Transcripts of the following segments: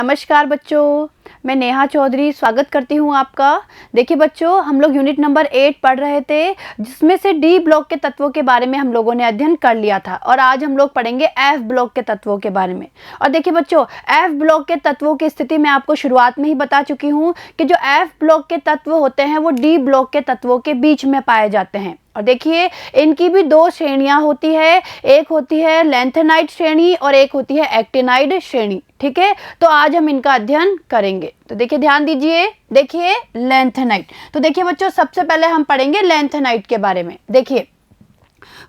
नमस्कार बच्चों, मैं नेहा चौधरी स्वागत करती हूँ आपका। देखिए बच्चों, हम लोग यूनिट नंबर 8 पढ़ रहे थे, जिसमें से डी ब्लॉक के तत्वों के बारे में हम लोगों ने अध्ययन कर लिया था और आज हम लोग पढ़ेंगे एफ ब्लॉक के तत्वों के बारे में। और देखिए बच्चों, एफ ब्लॉक के तत्वों की स्थिति मैं आपको शुरुआत में ही बता चुकी हूँ कि जो एफ ब्लॉक के तत्व होते हैं वो डी ब्लॉक के तत्वों के बीच में पाए जाते हैं। और देखिए, इनकी भी दो श्रेणियां होती है, एक होती है लैंथेनाइड श्रेणी और एक होती है एक्टिनाइड श्रेणी। ठीक है, तो आज हम इनका अध्ययन करेंगे। तो देखिए, ध्यान दीजिए। देखिए लैंथेनाइड, तो देखिए बच्चों, सबसे पहले हम पढ़ेंगे लैंथेनाइड के बारे में। देखिए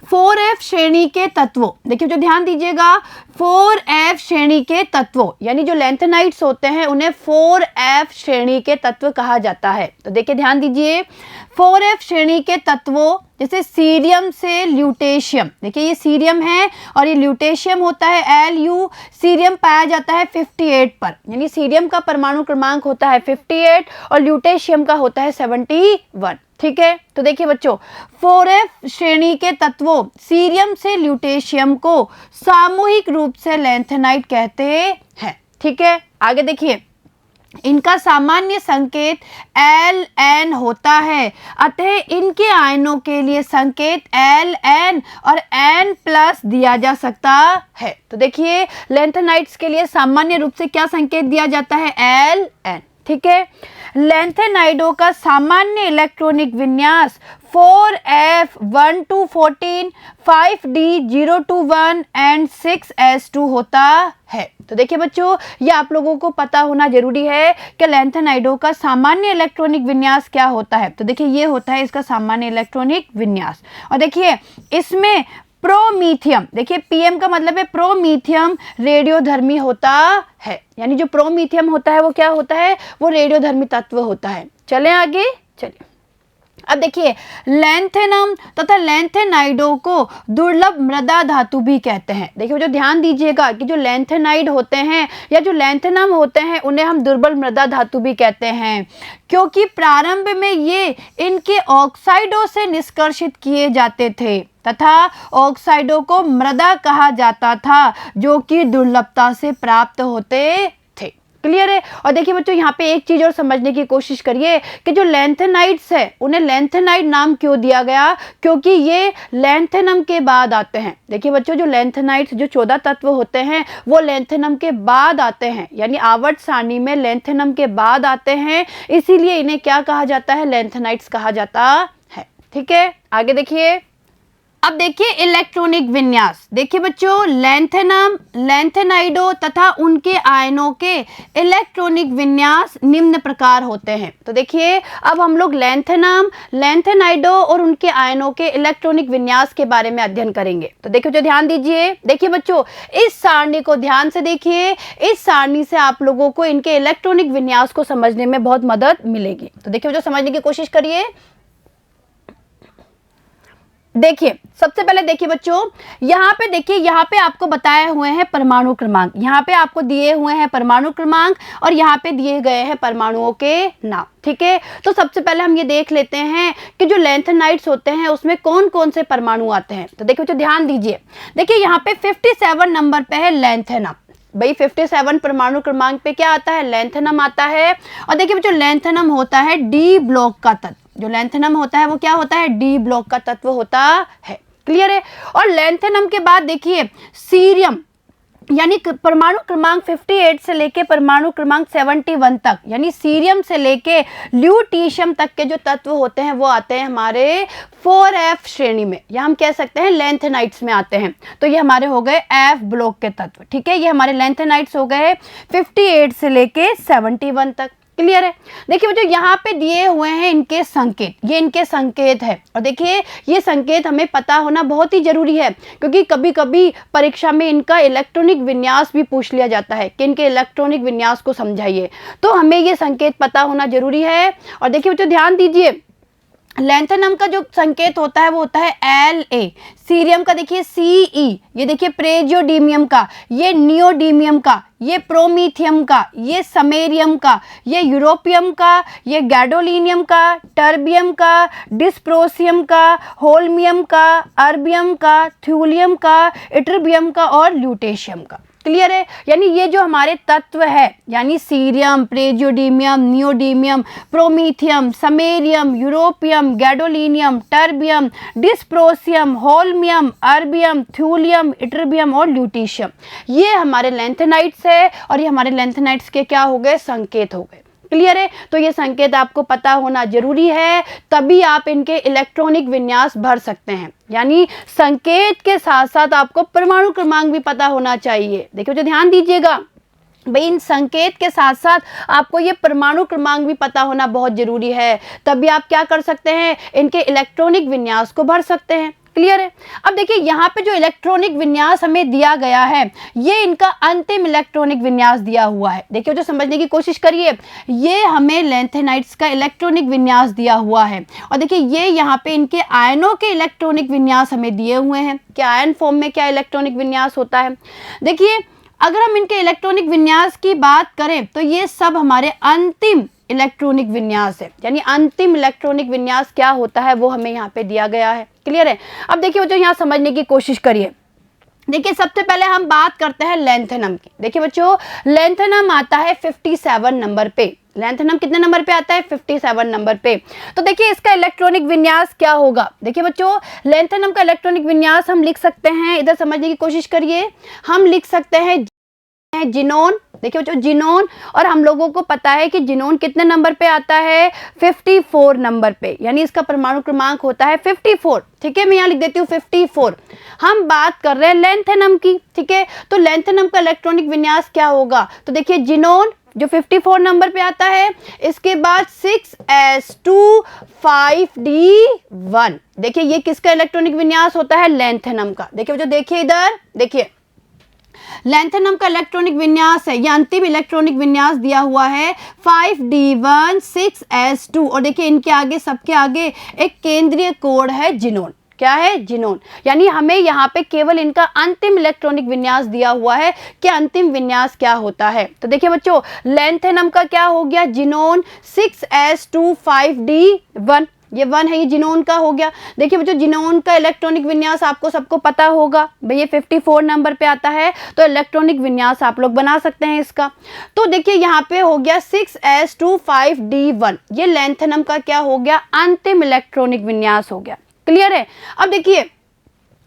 4F श्रेणी के तत्वों, देखिए जो ध्यान दीजिएगा, 4F श्रेणी के तत्वों यानी जो लैंथेनाइड्स होते हैं उन्हें 4F श्रेणी के तत्व कहा जाता है। तो देखिए ध्यान दीजिए, 4F श्रेणी के तत्वों जैसे सीरियम से ल्यूटेशियम, देखिए ये सीरियम है और ये ल्यूटेशियम होता है Lu। सीरियम पाया जाता है 58 पर, यानी सीरियम का परमाणु क्रमांक होता है 58 और ल्यूटेशियम का होता है 71। ठीक है, तो देखिए बच्चों, 4F श्रेणी के तत्वों सीरियम से ल्यूटेशियम को सामूहिक रूप से लैंथेनाइड कहते हैं। ठीक है, आगे देखिए, इनका सामान्य संकेत Ln होता है, अतः इनके आयनों के लिए संकेत Ln और N+ दिया जा सकता है। तो देखिए, लैंथेनाइड्स के लिए सामान्य रूप से क्या संकेत दिया जाता है? Ln। ठीक है, लैंथेनाइडों का सामान्य इलेक्ट्रॉनिक विन्यास 4F1 5D021 एंड 6S2 होता है। तो देखिए बच्चों, ये आप लोगों को पता होना जरूरी है कि लैंथेनाइडों का सामान्य इलेक्ट्रॉनिक विन्यास क्या होता है। तो देखिए, ये होता है इसका सामान्य इलेक्ट्रॉनिक विन्यास। और देखिए इसमें प्रोमीथियम, देखिए पीएम का मतलब है प्रोमीथियम रेडियोधर्मी होता है, यानी जो प्रोमीथियम होता है वो क्या होता है? वो रेडियोधर्मी तत्व होता है। चलें आगे, चलिए अब देखिए, लैंथेनम तथा लैंथेनाइडों को दुर्लभ मृदा धातु भी कहते हैं। देखिए जो ध्यान दीजिएगा कि जो लैंथेनाइड होते हैं या जो लैंथेनम होते हैं उन्हें हम दुर्बल मृदा धातु भी कहते हैं, क्योंकि प्रारंभ में ये इनके ऑक्साइडों से निष्कर्षित किए जाते थे तथा ऑक्साइडों को मृदा कहा जाता था, जो कि दुर्लभता से प्राप्त होते थे। क्लियर है? और देखिए बच्चों, यहाँ पे एक चीज और समझने की कोशिश करिए कि जो लैंथेनाइड्स है उन्हें लैंथेनाइड नाम क्यों दिया गया? क्योंकि ये लैंथेनम के बाद आते हैं। देखिए बच्चों, जो लैंथेनाइड्स जो 14 तत्व होते हैं वो लैंथेनम के बाद आते हैं, यानी आवर्त सारणी में लैंथेनम के बाद आते हैं, इसीलिए इन्हें क्या कहा जाता है? लैंथेनाइड्स कहा जाता है। ठीक है, आगे देखिए, अब देखिए इलेक्ट्रॉनिक विन्यास। देखिए बच्चों, लैंथेनम, लैंथेनाइडो तथा उनके आयनों के इलेक्ट्रॉनिक विन्यास निम्न प्रकार होते हैं। तो देखिए, अब हम लोग लैंथेनम, लैंथेनाइडो और उनके आयनों के इलेक्ट्रॉनिक विन्यास के बारे में अध्ययन करेंगे। तो देखिए जो ध्यान दीजिए, देखिए बच्चों, इस सारणी को ध्यान से देखिए। इस सारणी से आप लोगों को इनके इलेक्ट्रॉनिक विन्यास को समझने में बहुत मदद मिलेगी। तो देखिए जो समझने की कोशिश करिए। देखिए सबसे पहले देखिए बच्चों, यहाँ पे देखिए, यहाँ पे आपको बताए हुए हैं परमाणु क्रमांक, यहाँ पे आपको दिए हुए हैं परमाणु क्रमांक और यहाँ पे दिए गए हैं परमाणुओं के नाम। ठीक है, तो सबसे पहले हम ये देख लेते हैं कि जो लैंथेनाइड्स होते हैं उसमें कौन कौन से परमाणु आते हैं। तो देखिए बच्चों ध्यान दीजिए, देखिए यहाँ पे 57 नंबर पे है लैंथेनम। भाई 57 परमाणु क्रमांक पे क्या आता है? लैंथेनम आता है। और देखिए बच्चों, लैंथेनम होता है डी ब्लॉक का तत्व। जो लैंथेनम होता है वो क्या होता है? डी ब्लॉक का तत्व होता है। क्लियर है? और लैंथेनम के बाद देखिए सीरियम, यानी परमाणु क्रमांक 58 से लेके परमाणु क्रमांक 71 तक, यानी सीरियम से लेके ल्यूटीशियम तक के जो तत्व होते हैं वो आते हैं हमारे 4F श्रेणी में, या हम कह सकते हैं लैंथेनाइड्स में आते हैं। तो ये हमारे हो गए F ब्लॉक के तत्व। ठीक है, ये हमारे लैंथेनाइड्स हो गए 58 से लेके 71 तक। क्लियर है? देखिए बच्चों, यहाँ पे दिए हुए हैं इनके संकेत, ये इनके संकेत है। और देखिए ये संकेत हमें पता होना बहुत ही जरूरी है, क्योंकि कभी कभी परीक्षा में इनका इलेक्ट्रॉनिक विन्यास भी पूछ लिया जाता है कि इनके इलेक्ट्रॉनिक विन्यास को समझाइए, तो हमें ये संकेत पता होना जरूरी है। और देखिए बच्चों ध्यान दीजिए, लैंथेनम का जो संकेत होता है वो होता है La, सीरियम का देखिए Ce, ये देखिए प्रेजियोडीमियम का, ये नियोडीमियम का, ये प्रोमीथियम का, ये समेरियम का, ये यूरोपियम का, ये गैडोलिनियम का, टर्बियम का, डिस्प्रोसियम का, होल्मियम का, अर्बियम का, थ्यूलियम का, इटर्बियम का और ल्यूटेशियम का। क्लियर है। यानी ये जो हमारे तत्व है, यानी cerium, praseodymium, neodymium, promethium, samarium, europium, gadolinium, terbium, dysprosium, holmium, erbium, thulium, ytterbium और ल्यूटीशियम, ये हमारे लैंथेनाइड्स है और ये हमारे लैंथेनाइड्स के क्या हो गए, संकेत हो गए। क्लियर है। तो ये संकेत आपको पता होना जरूरी है, तभी आप इनके इलेक्ट्रॉनिक विन्यास भर सकते हैं। यानी संकेत के साथ साथ आपको परमाणु क्रमांक भी पता होना चाहिए। देखिए जो ध्यान दीजिएगा भाई, इन संकेत के साथ साथ आपको ये परमाणु क्रमांक भी पता होना बहुत जरूरी है, तभी आप क्या कर सकते हैं, इनके इलेक्ट्रॉनिक विन्यास को भर सकते हैं। क्लियर है। अब देखिए यहाँ पे जो इलेक्ट्रॉनिक विन्यास हमें दिया गया है, ये इनका अंतिम इलेक्ट्रॉनिक विन्यास दिया हुआ है। देखिए जो समझने की कोशिश करिए, ये हमें लैंथेनाइड्स का इलेक्ट्रॉनिक विन्यास दिया हुआ है और देखिए ये यहाँ पे इनके आयनों के इलेक्ट्रॉनिक विन्यास हमें दिए हुए हैं कि आयन फॉर्म में क्या इलेक्ट्रॉनिक विन्यास होता है। देखिए अगर हम इनके इलेक्ट्रॉनिक विन्यास की बात करें तो ये सब हमारे अंतिम इलेक्ट्रॉनिक विन्यास है, यानी अंतिम इलेक्ट्रॉनिक विन्यास क्या होता है वो हमें यहाँ पे दिया गया है। क्लियर है। अब देखिए बच्चों यहाँ समझने की कोशिश करिए। देखिए सबसे पहले हम बात करते हैं लैंथेनम की। देखिए बच्चों लैंथेनम आता है 57 नंबर पे। लैंथेनम कितने नंबर पे आता है, 57 नंबर पे। तो देखिए इसका इलेक्ट्रॉनिक विन्यास क्या होगा। देखिए बच्चों लैंथेनम का इलेक्ट्रॉनिक विन्यास हम लिख सकते हैं, इधर समझने की कोशिश करिए, हम लिख सकते हैं जिनोन। देखिए बच्चों जिनोन, और हम लोगों को पता है कि जिनोन कितने नंबर पे आता है, 54 नंबर पे, यानी इसका परमाणु क्रमांक होता है 54। ठीक है, मैं यहाँ लिख देती हूँ 54। हम बात कर रहे हैं लैंथेनम की। ठीक है, तो लैंथेनम का इलेक्ट्रॉनिक विन्यास क्या होगा, तो देखिए जिनोन जो 54 नंबर पे आता है, इसके बाद 6s2 5d1। देखिए ये किसका इलेक्ट्रॉनिक विन्यास होता है, लैंथेनम का। देखिए बच्चों देखिए इधर, देखिए लैंथेनम का इलेक्ट्रॉनिक विन्यास है, ये अंतिम इलेक्ट्रॉनिक विन्यास दिया हुआ है 5d1 6s2 और देखिए इनके आगे, सबके आगे एक केंद्रीय कोण है जिनोन। क्या है, जिनोन। यानी हमें यहाँ पे केवल इनका अंतिम इलेक्ट्रॉनिक विन्यास दिया हुआ है कि अंतिम विन्यास क्या होता है। तो देखिए बच्चों लैंथेनम का क्या हो गया, जिनोन 6s2 5d1, ये 1 है, ये जिनोन का हो गया। देखिए बच्चों जिनोन का इलेक्ट्रॉनिक विन्यास आपको सबको पता होगा भाई, ये 54 नंबर पे आता है, तो इलेक्ट्रॉनिक विन्यास आप लोग बना सकते हैं इसका। तो देखिए यहाँ पे हो गया 6s2 5d1, ये लैंथेनम का क्या हो गया, अंतिम इलेक्ट्रॉनिक विन्यास हो गया। क्लियर है। अब देखिए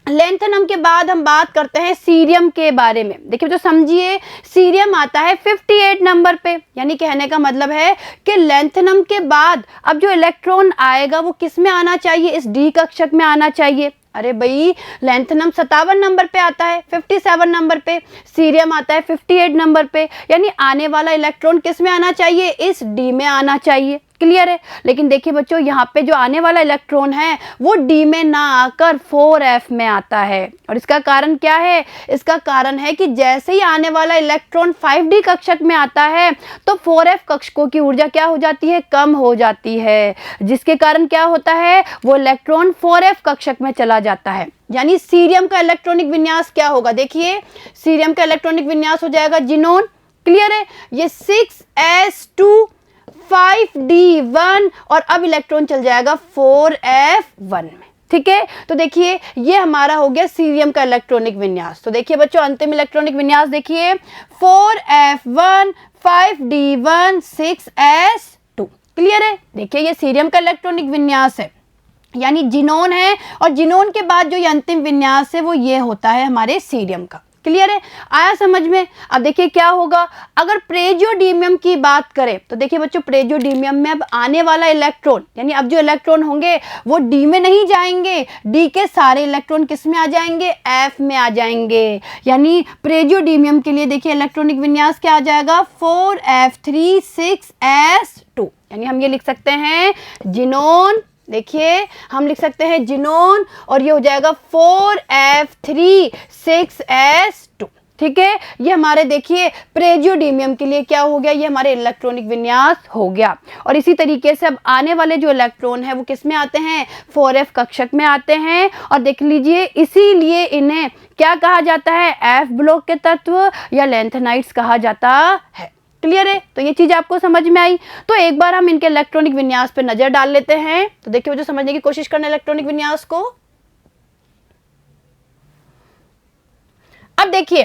लैंथेनम के बाद हम बात करते हैं सीरियम के बारे में। देखिए जो समझिए, सीरियम आता है 58 नंबर पे, यानी कहने का मतलब है कि लैंथेनम के बाद अब जो इलेक्ट्रॉन आएगा वो किस में आना चाहिए, इस डी कक्षक में आना चाहिए। अरे भाई लैंथेनम 57 नंबर पे आता है, 57 नंबर पे, सीरियम आता है 58 नंबर पे, यानी आने वाला इलेक्ट्रॉन किस में आना चाहिए, इस डी में आना चाहिए। क्लियर है। लेकिन देखिए बच्चों यहाँ पे जो आने वाला इलेक्ट्रॉन है वो डी में ना आकर 4f में आता है, और इसका कारण क्या है, इसका कारण है कि जैसे ही आने वाला इलेक्ट्रॉन 5d कक्षक में आता है तो 4f कक्षकों की ऊर्जा क्या हो जाती है, कम हो जाती है, जिसके कारण क्या होता है, वो इलेक्ट्रॉन 4f कक्षक में चला जाता है। यानी सीरियम का इलेक्ट्रॉनिक विन्यास क्या होगा, देखिए सीरियम का इलेक्ट्रॉनिक विन्यास हो जाएगा जिनोन। क्लियर है। ये 6s2 5d1 और अब इलेक्ट्रॉन चल जाएगा 4f1 में। ठीक है, तो देखिए ये हमारा हो गया सीरियम का इलेक्ट्रॉनिक विन्यास। तो देखिए बच्चों अंतिम इलेक्ट्रॉनिक विन्यास देखिए 4f1 5d1 6s2। क्लियर है। देखिए ये सीरियम का इलेक्ट्रॉनिक विन्यास है, यानी जिनोन है, और जिनोन के बाद जो ये अंतिम विन्यास है वो ये होता है हमारे सीरियम का। क्लियर है, आया समझ में। अब देखिए क्या होगा, अगर प्रेजियोडीमियम की बात करें तो देखिए बच्चों प्रेजियोडीमियम में अब आने वाला इलेक्ट्रॉन, यानी अब जो इलेक्ट्रॉन होंगे वो डी में नहीं जाएंगे, डी के सारे इलेक्ट्रॉन किस में आ जाएंगे, एफ में आ जाएंगे। यानी प्रेजियोडीमियम के लिए देखिए इलेक्ट्रॉनिक विन्यास क्या आ जाएगा, 4f3 6s2, यानी हम ये लिख सकते हैं जिनोन। देखिए हम लिख सकते हैं जिनोन और ये हो जाएगा 4f3 6s2। ठीक है, ये हमारे देखिए प्रेजियोडीमियम के लिए क्या हो गया, ये हमारे इलेक्ट्रॉनिक विन्यास हो गया। और इसी तरीके से अब आने वाले जो इलेक्ट्रॉन है वो किस में आते हैं, 4f कक्षक में आते हैं। और देख लीजिए इसीलिए इन्हें क्या कहा जाता है, एफ ब्लॉक के तत्व या लैंथेनाइड्स कहा जाता है। क्लियर है। तो ये चीज आपको समझ में आई। तो एक बार हम इनके इलेक्ट्रॉनिक विन्यास पे नजर डाल लेते हैं। तो देखिए वो जो समझने की कोशिश करना इलेक्ट्रॉनिक विन्यास को। अब देखिए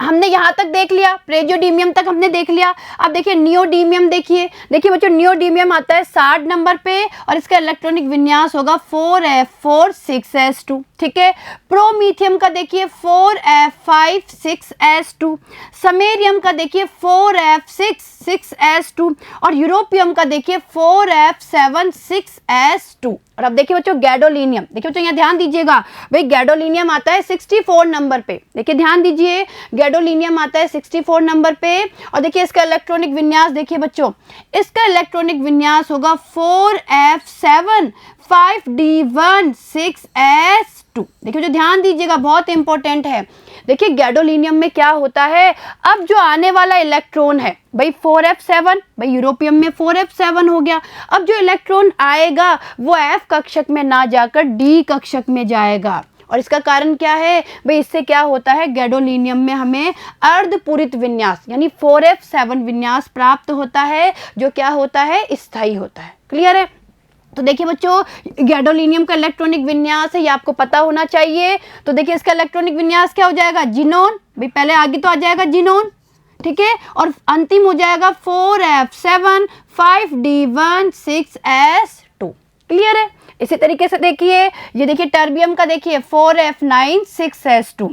हमने यहाँ तक देख लिया, प्रेजियोडीमियम तक हमने देख लिया। अब देखिए नियोडीमियम, देखिए बच्चों नियोडीमियम आता है 60 नंबर पे और इसका इलेक्ट्रॉनिक विन्यास होगा 4f4 6s2। ठीक है। प्रोमीथियम का देखिए 4f5 6s2, समेरियम का देखिए 4f6 6s2 और यूरोपियम का देखिए 4f7 6s2। और अब देखिए बच्चों गैडोलिनियम, देखिए बच्चों यहाँ ध्यान दीजिएगा, भाई गैडोलिनियम आता है 64 नंबर पे। देखिए ध्यान दीजिए, गैडोलिनियम आता है 64 नंबर पे और देखिए इसका इलेक्ट्रॉनिक विन्यास देखिए बच्चों, इसका इलेक्ट्रॉनिक विन्यास होगा 4f7 5d1 6s2। देखिए जो ध्यान दीजिएगा, बहुत इंपॉर्टेंट है। देखिए गैडोलिनियम में क्या होता है, अब जो आने वाला इलेक्ट्रॉन है भाई 4f7, भाई यूरोपियम में 4f7 हो गया। अब जो इलेक्ट्रॉन आएगा वो f कक्षक में ना जाकर d कक्षक में जाएगा। और इसका कारण क्या है भाई, इससे क्या होता है, गैडोलिनियम में हमें अर्धपूरित विन्यास यानी 4f7 विन्यास प्राप्त होता है, जो क्या होता है, स्थायी होता है। क्लियर है। तो देखिए बच्चों गैडोलिनियम का इलेक्ट्रॉनिक विन्यास है, ये आपको पता होना चाहिए। तो देखिए इसका इलेक्ट्रॉनिक विन्यास क्या हो जाएगा, जिनोन, भाई पहले आगे तो आ जाएगा जिनोन, ठीक है, और अंतिम हो जाएगा 4f7 5d1 6s2। क्लियर है। इसी तरीके से देखिए, ये देखिए टर्बियम का देखिए 4f9 6s2,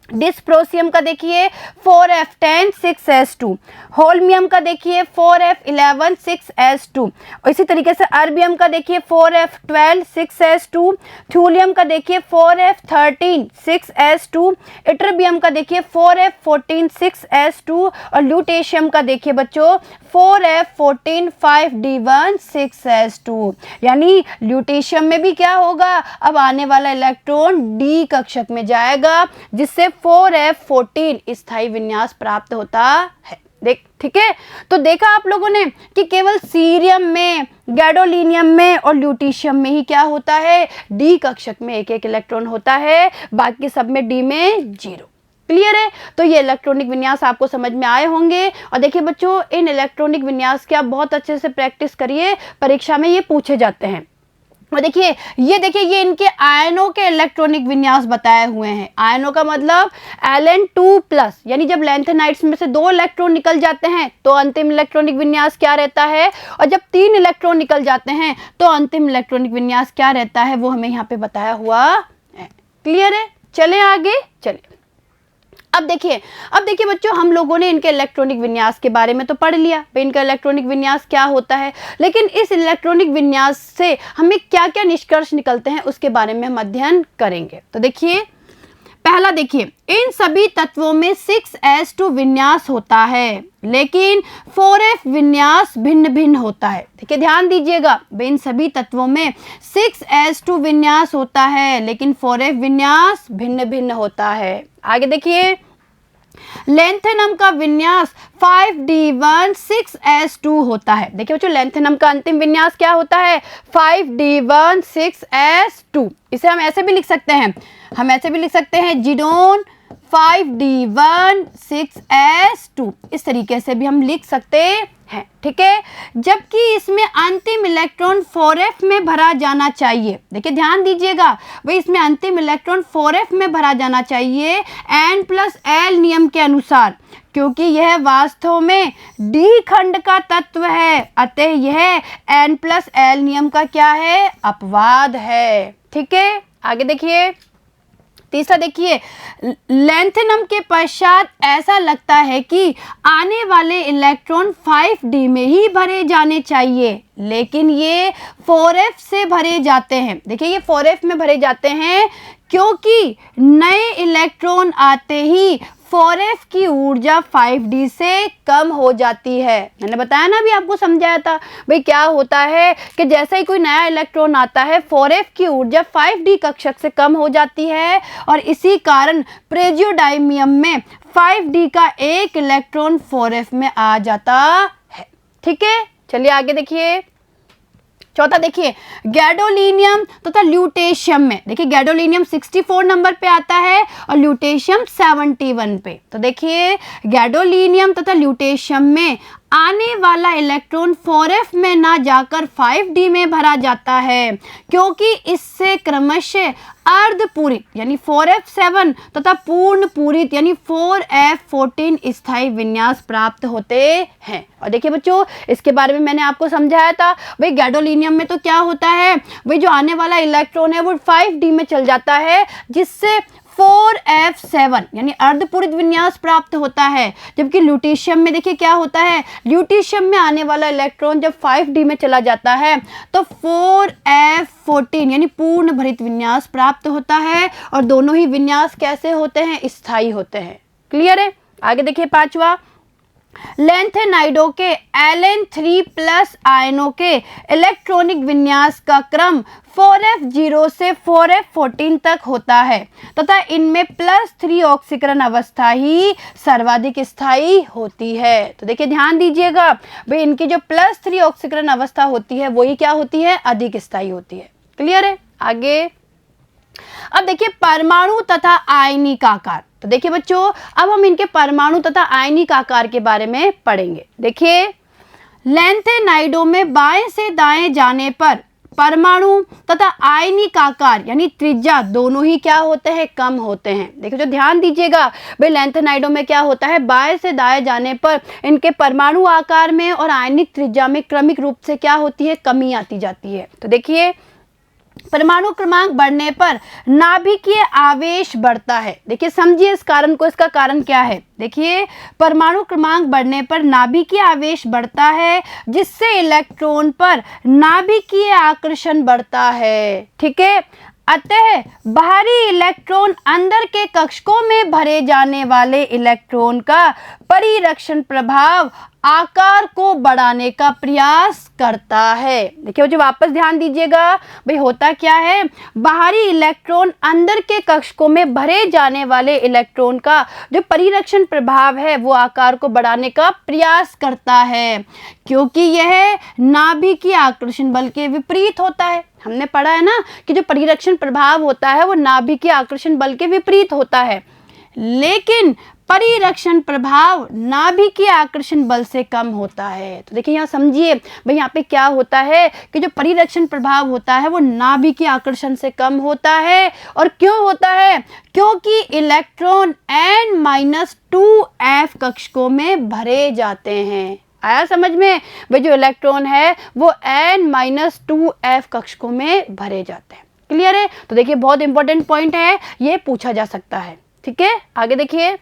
डिस्प्रोसियम का देखिए 4f10 6s2, होल्मियम का देखिए 4f11 6s2 और इसी तरीके से अर्बियम का देखिए 4f12 6s2, थ्यूलियम का देखिए 4f13 6s2, इट्रबियम का देखिए 4f14 6s2 और ल्यूटेशियम का देखिए बच्चों 4f14 5d1 6s2। यानी ल्यूटेशियम में भी क्या होगा, अब आने वाला इलेक्ट्रॉन डी कक्षक में जाएगा, जिससे 4f14 स्थायी विन्यास प्राप्त होता है। देख ठीक है। तो देखा आप लोगों ने कि केवल सीरियम में, गैडोलिनियम में और ल्यूटीशियम में ही क्या होता है, डी कक्षक में एक एक इलेक्ट्रॉन होता है, बाकी सब में डी में 0। क्लियर है। तो ये इलेक्ट्रॉनिक विन्यास आपको समझ में आए होंगे। और देखिए बच्चों इन इलेक्ट्रॉनिक विन्यास की आप बहुत अच्छे से प्रैक्टिस करिए, परीक्षा में ये पूछे जाते हैं। और देखिए ये इनके आयनों के इलेक्ट्रॉनिक विन्यास बताए हुए हैं। आयनों का मतलब Ln2+, यानी जब लैंथेनाइड्स में से 2 इलेक्ट्रॉन निकल जाते हैं तो अंतिम इलेक्ट्रॉनिक विन्यास क्या रहता है, और जब 3 इलेक्ट्रॉन निकल जाते हैं तो अंतिम इलेक्ट्रॉनिक विन्यास क्या रहता है, वो हमें यहाँ पे बताया हुआ है। क्लियर है। चले आगे, चलिए अब देखिए बच्चों हम लोगों ने इनके इलेक्ट्रॉनिक विन्यास के बारे में तो पढ़ लिया, इनका इलेक्ट्रॉनिक विन्यास क्या होता है, लेकिन इस इलेक्ट्रॉनिक विन्यास से हमें क्या क्या निष्कर्ष निकलते हैं उसके बारे में हम अध्ययन करेंगे। तो देखिए पहला, देखिए इन सभी तत्वों में 6s2 विन्यास होता है, लेकिन 4f विन्यास भिन्न भिन्न होता है। ठीक है, ध्यान दीजिएगा, इन सभी तत्वों में 6s2 विन्यास होता है, लेकिन 4f विन्यास भिन्न भिन्न होता है। आगे देखिए लैंथेनम का विन्यास 5d1 6s2 होता है। देखिए बच्चों लैंथेनम का अंतिम विन्यास क्या होता है, 5d1 6s2। इसे हम ऐसे भी लिख सकते हैं, जिडोन 5d1 6s2, इस तरीके से भी हम लिख सकते हैं। ठीक है, जबकि इसमें अंतिम इलेक्ट्रॉन 4f में भरा जाना चाहिए। देखिए ध्यान दीजिएगा, भाई इसमें अंतिम इलेक्ट्रॉन 4f में भरा जाना चाहिए n+l नियम के अनुसार, क्योंकि यह वास्तव में d खंड का तत्व है, अतः यह n+l नियम का क्या है, अपवाद है। ठीक है, आगे देखिए तीसरा, देखिए लैंथेनम के पश्चात ऐसा लगता है कि आने वाले इलेक्ट्रॉन 5d में ही भरे जाने चाहिए, लेकिन ये 4f से भरे जाते हैं। देखिए ये 4f में भरे जाते हैं क्योंकि नए इलेक्ट्रॉन आते ही 4f की ऊर्जा 5d से कम हो जाती है। मैंने बताया ना, अभी आपको समझाया था, भाई क्या होता है कि जैसे ही कोई नया इलेक्ट्रॉन आता है 4f की ऊर्जा 5d कक्षक से कम हो जाती है, और इसी कारण प्रेजियोडाइमियम में 5d का एक इलेक्ट्रॉन 4f में आ जाता है। ठीक है, चलिए आगे देखिए चौथा, देखिए गैडोलिनियम तथा ल्यूटेशियम में, देखिए गैडोलिनियम 64 नंबर पे आता है और ल्यूटेशियम 71 पे। तो देखिए गैडोलिनियम तथा ल्यूटेशियम में आने वाला इलेक्ट्रॉन 4f में ना जाकर 5d में भरा जाता है, क्योंकि इससे क्रमशः अर्धपूरित यानी 4f7 तथा पूर्ण पूरित यानी 4f14 स्थायी विन्यास प्राप्त होते हैं। और देखिए बच्चों, इसके बारे में मैंने आपको समझाया था। भाई गैडोलीनियम में तो क्या होता है, भाई जो आने वाला इलेक्ट्रॉन है वो 5d में चल जाता है, जिससे 4f7 यानी अर्धपूरित विन्यास प्राप्त होता है। जबकि ल्यूटेशियम में देखिए क्या होता है, ल्यूटेशियम में आने वाला इलेक्ट्रॉन जब 5d में चला जाता है तो 4f14 यानी पूर्ण भरित विन्यास प्राप्त होता है। और दोनों ही विन्यास कैसे होते हैं, स्थायी होते हैं। क्लियर है। आगे देखिए पांचवा, लैंथेनाइडो के Ln3 प्लस आयनों के इलेक्ट्रॉनिक विन्यास का क्रम 4f0 से 4f14 तक होता है तथा इनमें +3 ऑक्सीकरण अवस्था ही सर्वाधिक स्थायी होती है। तो देखिए ध्यान दीजिएगा, भाई इनकी जो +3 ऑक्सीकरण अवस्था होती है वही क्या होती है, अधिक स्थायी होती है। क्लियर है। आगे अब देखिए परमाणु तथा आयनिक आकार। तो देखिए बच्चों, अब हम इनके परमाणु तथा आयनिक आकार के बारे में पढ़ेंगे। देखिए लैंथेनाइडो में बाएं से दाएं जाने पर परमाणु तथा आयनिक आकार यानी त्रिज्या दोनों ही क्या होते हैं, कम होते हैं। देखिए जो ध्यान दीजिएगा, भाई लैंथेनाइडो में क्या होता है, बाएं से दाएं जाने पर इनके परमाणु आकार में और आयनिक त्रिज्या में क्रमिक रूप से क्या होती है, कमी आती जाती है। तो देखिए परमाणु क्रमांक बढ़ने पर नाभिकीय आवेश बढ़ता है। देखिए समझिए इस कारण को, इसका कारण क्या है। देखिए परमाणु क्रमांक बढ़ने पर नाभिकीय आवेश बढ़ता है, जिससे इलेक्ट्रॉन पर नाभिकीय आकर्षण बढ़ता है। ठीक है। अतः बाहरी इलेक्ट्रॉन अंदर के कक्षकों में भरे जाने वाले इलेक्ट्रॉन का परिरक्षण प्रभाव आकार को बढ़ाने का प्रयास करता है। देखिए जो वापस ध्यान दीजिएगा, भाई होता क्या है, बाहरी इलेक्ट्रॉन अंदर के कक्षकों में भरे जाने वाले इलेक्ट्रॉन का जो परिरक्षण प्रभाव है वो आकार को बढ़ाने का प्रयास करता है, क्योंकि यह नाभिकीय आकर्षण बल के विपरीत होता है। हमने पढ़ा है ना कि जो परिरक्षण प्रभाव होता है वो नाभिकीय आकर्षण बल के विपरीत होता है, लेकिन परिरक्षण प्रभाव नाभिकीय आकर्षण बल से कम होता है। तो देखिए यहाँ समझिए, भाई यहाँ पे क्या होता है कि जो परिरक्षण प्रभाव होता है वो नाभिकीय आकर्षण से कम होता है। और क्यों होता है, क्योंकि इलेक्ट्रॉन n-2f कक्षकों में भरे जाते हैं। आया समझ में, भाई जो इलेक्ट्रॉन है वो n-2f कक्षकों में भरे जाते हैं। क्लियर है। तो देखिए बहुत इंपॉर्टेंट पॉइंट है, ये पूछा जा सकता है। ठीक है। आगे देखिए,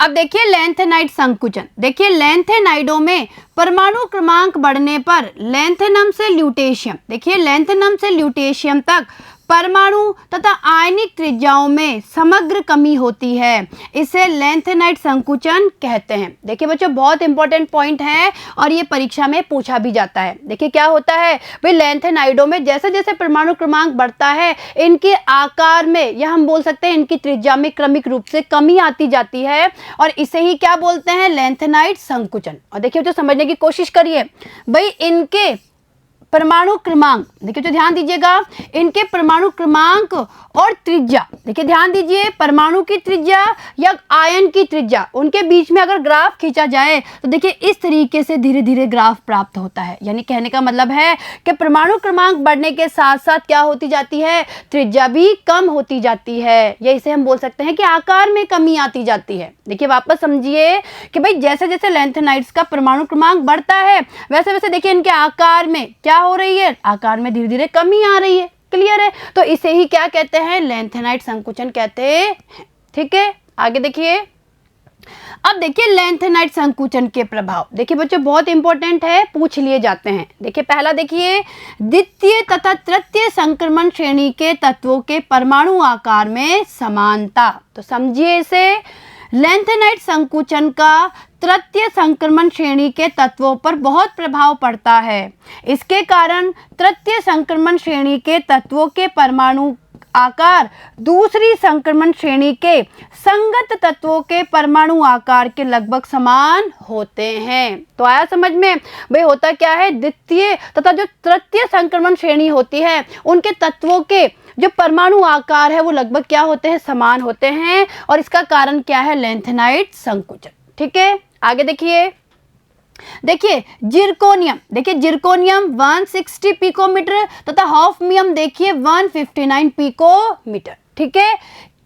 अब देखिए लैंथेनाइड संकुचन। देखिए लैंथेनाइडों में परमाणु क्रमांक बढ़ने पर लैंथेनम से ल्यूटेशियम, देखिए लैंथेनम से ल्यूटेशियम तक परमाणु तथा आयनिक त्रिज्याओं में समग्र कमी होती है। इसे लैंथेनाइड संकुचन कहते हैं। देखिए बच्चों बहुत इंपॉर्टेंट पॉइंट है और ये परीक्षा में पूछा भी जाता है। देखिए क्या होता है, भाई लैंथेनाइडों में जैसे जैसे परमाणु क्रमांक बढ़ता है इनके आकार में, या हम बोल सकते हैं इनकी त्रिज्या में क्रमिक रूप से कमी आती जाती है, और इसे ही क्या बोलते हैं, लैंथेनाइड संकुचन। और देखिए जो समझने की कोशिश करिए, भाई इनके परमाणु क्रमांक, देखिए तो ध्यान दीजिएगा, इनके परमाणु क्रमांक और त्रिज्या, देखिए ध्यान दीजिए, परमाणु की त्रिज्या या आयन की त्रिज्या, उनके बीच में अगर ग्राफ खींचा जाए तो देखिए इस तरीके से धीरे धीरे ग्राफ प्राप्त होता है। यानी कहने का मतलब है कि परमाणु क्रमांक बढ़ने के साथ साथ क्या होती जाती है, त्रिज्या भी कम होती जाती है, या इसे हम बोल सकते हैं कि आकार में कमी आती जाती है। देखिए वापस समझिए कि भाई जैसे जैसे लैंथेनाइड्स का परमाणु क्रमांक बढ़ता है वैसे वैसे देखिए इनके आकार में क्या हो रही है, आकार में धीरे धीरे कमी आ रही है। क्लियर है। तो इसे ही क्या कहते हैं, लैंथेनाइड संकुचन कहते हैं। ठीक है। आगे देखिए, अब देखिए लैंथेनाइड संकुचन के प्रभाव। देखिए बच्चों बहुत इंपॉर्टेंट है, पूछ लिए जाते हैं। देखिए पहला देखिए, द्वितीय तथा तृतीय संक्रमण श्रेणी के तत्वों के परमाणु आकार में समानता। तो समझिए इसे, लैंथेनाइड संकुचन का तृतीय संक्रमण श्रेणी के तत्वों पर बहुत प्रभाव पड़ता है। इसके कारण तृतीय संक्रमण श्रेणी के तत्वों के परमाणु आकार दूसरी संक्रमण श्रेणी के संगत तत्वों के परमाणु आकार के लगभग समान होते हैं। तो आया समझ में, भाई होता क्या है, द्वितीय तथा जो तृतीय संक्रमण श्रेणी होती है उनके तत्वों के जो परमाणु आकार है वो लगभग क्या होते हैं, समान होते हैं, और इसका कारण क्या है, लैंथेनाइड संकुचन। ठीक है। आगे देखिए, देखिए जिरकोनियम, देखिए जिरकोनियम 160 पिकोमीटर तथा हॉफनियम देखिए 159 पिकोमीटर। ठीक है,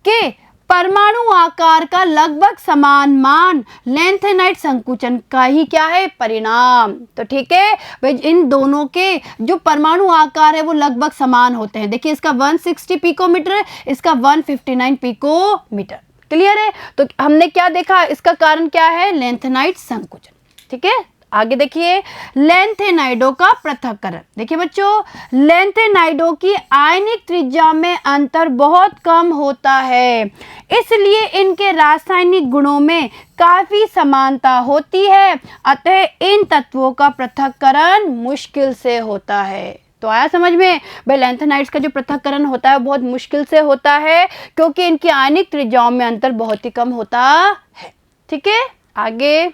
कि परमाणु आकार का लगभग समान मान लैंथेनाइड संकुचन का ही क्या है, परिणाम। तो ठीक है भाई, इन दोनों के जो परमाणु आकार है वो लगभग समान होते हैं। देखिए इसका 160 पिकोमीटर, इसका 159 पिकोमीटर। क्लियर है, तो हमने क्या देखा, इसका कारण क्या है, लैंथेनाइड संकुचन। ठीक है, आगे देखिए लैंथेनाइडों का पृथक्करण। देखिए बच्चों, लैंथेनाइडों की आयनिक त्रिज्या में अंतर बहुत कम होता है, इसलिए इनके रासायनिक गुणों में काफी समानता होती है, अतः इन तत्वों का पृथक्करण मुश्किल से होता है। तो आया समझ में भाई, लैंथेनाइड्स का जो पृथक्करण होता है बहुत मुश्किल से होता है, क्योंकि इनकी आयनिक त्रिज्याओं में अंतर बहुत ही कम होता है। ठीक है, आगे,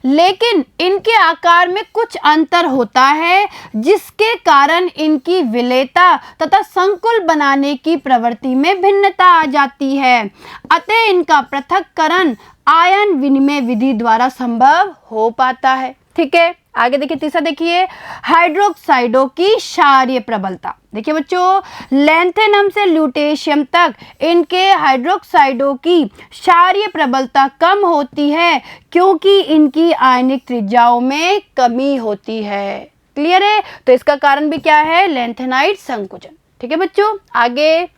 लेकिन इनके आकार में कुछ अंतर होता है, जिसके कारण इनकी विलेयता तथा संकुल बनाने की प्रवृत्ति में भिन्नता आ जाती है, अतः इनका पृथक्करण आयन विनिमय विधि द्वारा संभव हो पाता है। ठीक है, आगे देखिए तीसरा, देखिए हाइड्रोक्साइडों की क्षारीय प्रबलता। देखिए बच्चों, लैंथेनम से ल्यूटेशियम तक इनके हाइड्रोक्साइडों की क्षारीय प्रबलता कम होती है, क्योंकि इनकी आयनिक त्रिज्याओं में कमी होती है। क्लियर है, तो इसका कारण भी क्या है, लैंथेनाइड संकुचन। ठीक है बच्चों, आगे,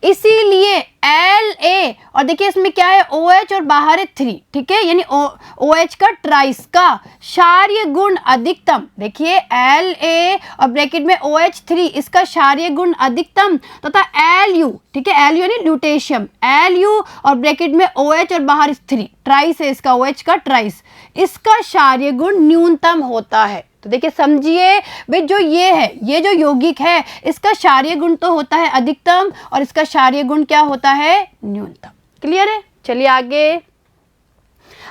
इसीलिए La और देखिए इसमें क्या है, OH और बाहर है 3। ठीक है, यानी OH का ट्राइस का क्षारीय गुण अधिकतम। देखिए La और ब्रैकेट में OH3, इसका क्षारीय गुण अधिकतम तथा Lu, ठीक है, Lu यानी ल्यूटेशियम, Lu और ब्रैकेट में OH और बाहर 3, ट्राइस है इसका, OH का ट्राइस, इसका क्षारीय गुण न्यूनतम होता है। तो देखिए समझिए भाई, जो ये है, ये जो यौगिक है, इसका क्षारीय गुण तो होता है अधिकतम और इसका क्षारीय गुण क्या होता है, न्यूनतम। क्लियर है, चलिए आगे।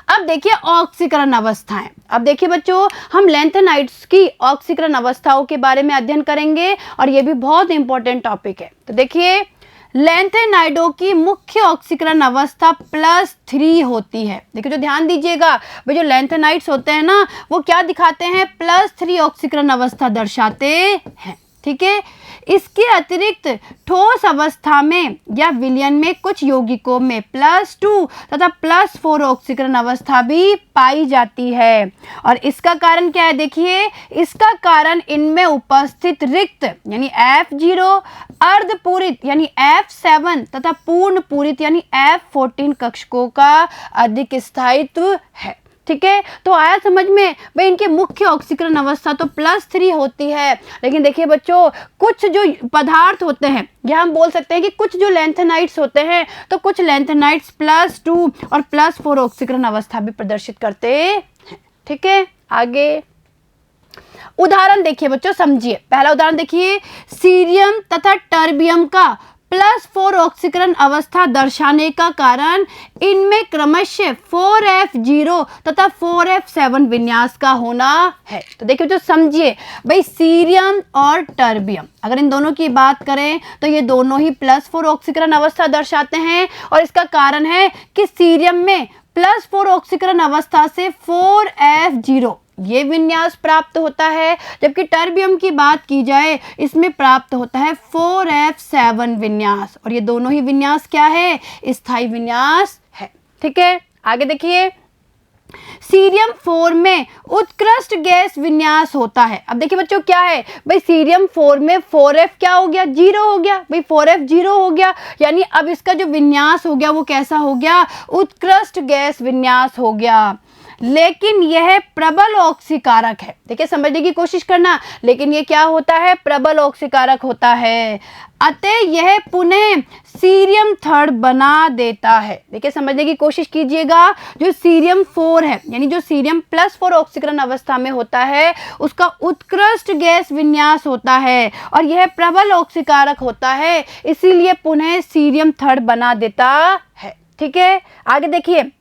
अब देखिए ऑक्सीकरण अवस्थाएं। अब देखिए बच्चों, हम लैंथेनाइड्स की ऑक्सीकरण अवस्थाओं के बारे में अध्ययन करेंगे और ये भी बहुत इंपॉर्टेंट टॉपिक है। तो देखिए लैंथेनाइडों की मुख्य ऑक्सीकरण अवस्था +3 होती है। देखिए जो ध्यान दीजिएगा भाई, जो लैंथेनाइड्स होते हैं ना, वो क्या दिखाते हैं, +3 ऑक्सीकरण अवस्था दर्शाते हैं। ठीक है, इसके अतिरिक्त ठोस अवस्था में या विलयन में कुछ यौगिकों में +2 तथा +4 ऑक्सीकरण अवस्था भी पाई जाती है। और इसका कारण क्या है, देखिए इसका कारण इनमें उपस्थित रिक्त यानी F0, अर्धपूरित यानी F7 तथा पूर्ण पूरित यानी F14 कक्षकों का अधिक स्थायित्व है। ठीक है, तो आया समझ में भाई, इनके मुख्य ऑक्सीकरण अवस्था तो +3 होती है, लेकिन देखिए बच्चों, कुछ जो पदार्थ होते हैं, या हम बोल सकते हैं कि कुछ जो लैंथेनाइड्स होते हैं, तो कुछ लैंथेनाइड्स +2 और +4 ऑक्सीकरण अवस्था भी प्रदर्शित करते हैं। ठीक है, आगे उदाहरण देखिए बच्चों, समझिए। पहला उदाहरण देखिए, सीरियम तथा टर्बियम का +4 ऑक्सीकरण अवस्था दर्शाने का कारण इनमें क्रमशः 4F0 तथा 4F7 विन्यास का होना है। तो देखिए जो समझिए भाई, सीरियम और टर्बियम, अगर इन दोनों की बात करें तो ये दोनों ही +4 ऑक्सीकरण अवस्था दर्शाते हैं, और इसका कारण है कि सीरियम में +4 ऑक्सीकरण अवस्था से 4F0 ये विन्यास प्राप्त होता है, जबकि टर्बियम की बात की जाए इसमें प्राप्त होता है 4F7 विन्यास, और ये दोनों ही विन्यास क्या है, स्थायी विन्यास है। ठीक है, आगे देखिए, सीरियम 4 में उत्कृष्ट गैस विन्यास होता है। अब देखिए बच्चों क्या है भाई, सीरियम 4 में 4F क्या हो गया, 0 हो गया भाई, 4F 0 हो गया, यानी अब इसका जो विन्यास हो गया वो कैसा हो गया, उत्कृष्ट गैस विन्यास हो गया। लेकिन यह प्रबल ऑक्सीकारक है। देखिए समझने की कोशिश करना, लेकिन ये क्या होता है, प्रबल ऑक्सीकारक होता है, अतः यह पुनः सीरियम 3 बना देता है। देखिए समझने की कोशिश कीजिएगा, जो सीरियम 4 है, यानी जो सीरियम +4 ऑक्सीकरण अवस्था में होता है, उसका उत्कृष्ट गैस विन्यास होता है और यह प्रबल ऑक्सीकारक होता है, इसीलिए पुनः सीरियम 3 बना देता है। ठीक है, आगे देखिए,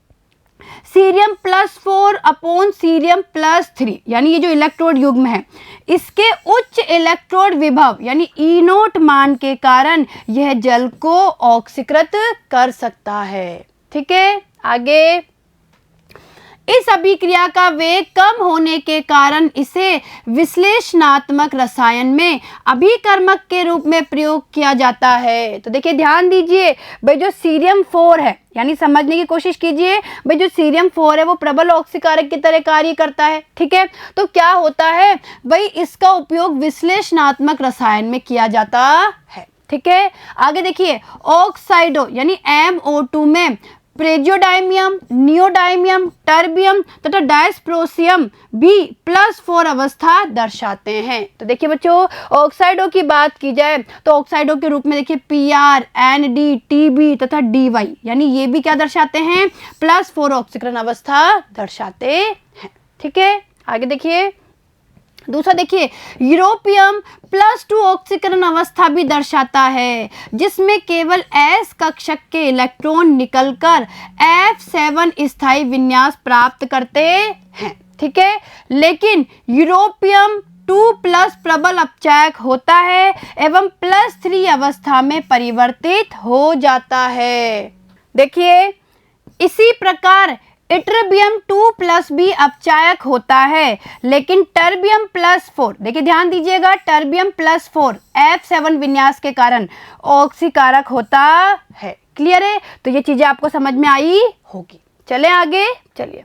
सीरियम +4 अपॉन सीरियम +3, यानी ये जो इलेक्ट्रोड युग्म है, इसके उच्च इलेक्ट्रोड विभव यानी E0 मान के कारण यह जल को ऑक्सीकृत कर सकता है। ठीक है, आगे, इस अभिक्रिया का वेग कम होने के कारण इसे विश्लेषणात्मक रसायन में अभिकर्मक के रूप में प्रयोग किया जाता है। तो देखिए ध्यान दीजिए भाई, जो सीरियम 4 है, यानी समझने की कोशिश कीजिए भाई, जो सीरियम 4 है वो प्रबल ऑक्सीकारक की तरह कार्य करता है। ठीक है, तो क्या होता है भाई, इसका उपयोग विश्लेषणात्मक रसायन में किया जाता है। ठीक है, आगे देखिए, ऑक्साइडो यानी MO2 में प्रेजियोडाइमियम, नियोडाइमियम, टर्बियम तथा डायस्प्रोसियम भी +4 अवस्था दर्शाते हैं। तो देखिए बच्चों, ऑक्साइडों की बात की जाए तो ऑक्साइडों के रूप में देखिए Pr, Nd, Tb तथा Dy, यानी ये भी क्या दर्शाते हैं, +4 ऑक्सीकरण अवस्था दर्शाते हैं। ठीक है, आगे देखिए, दूसरा देखिए, यूरोपियम +2 ऑक्सीकरण अवस्था भी दर्शाता है, जिसमें केवल S कक्षक के इलेक्ट्रॉन निकलकर F7 स्थायी विन्यास प्राप्त करते हैं। ठीक है, लेकिन यूरोपियम 2+ प्रबल अपचायक होता है एवं +3 अवस्था में परिवर्तित हो जाता है। देखिए, इसी प्रकार इट्रबियम 2+ भी अपचायक होता है, लेकिन टर्बियम +4, देखिए ध्यान दीजिएगा, टर्बियम +4 F7 विन्यास के कारण ऑक्सीकारक होता है। क्लियर है, तो ये चीजें आपको समझ में आई होगी। चलें आगे, चलिए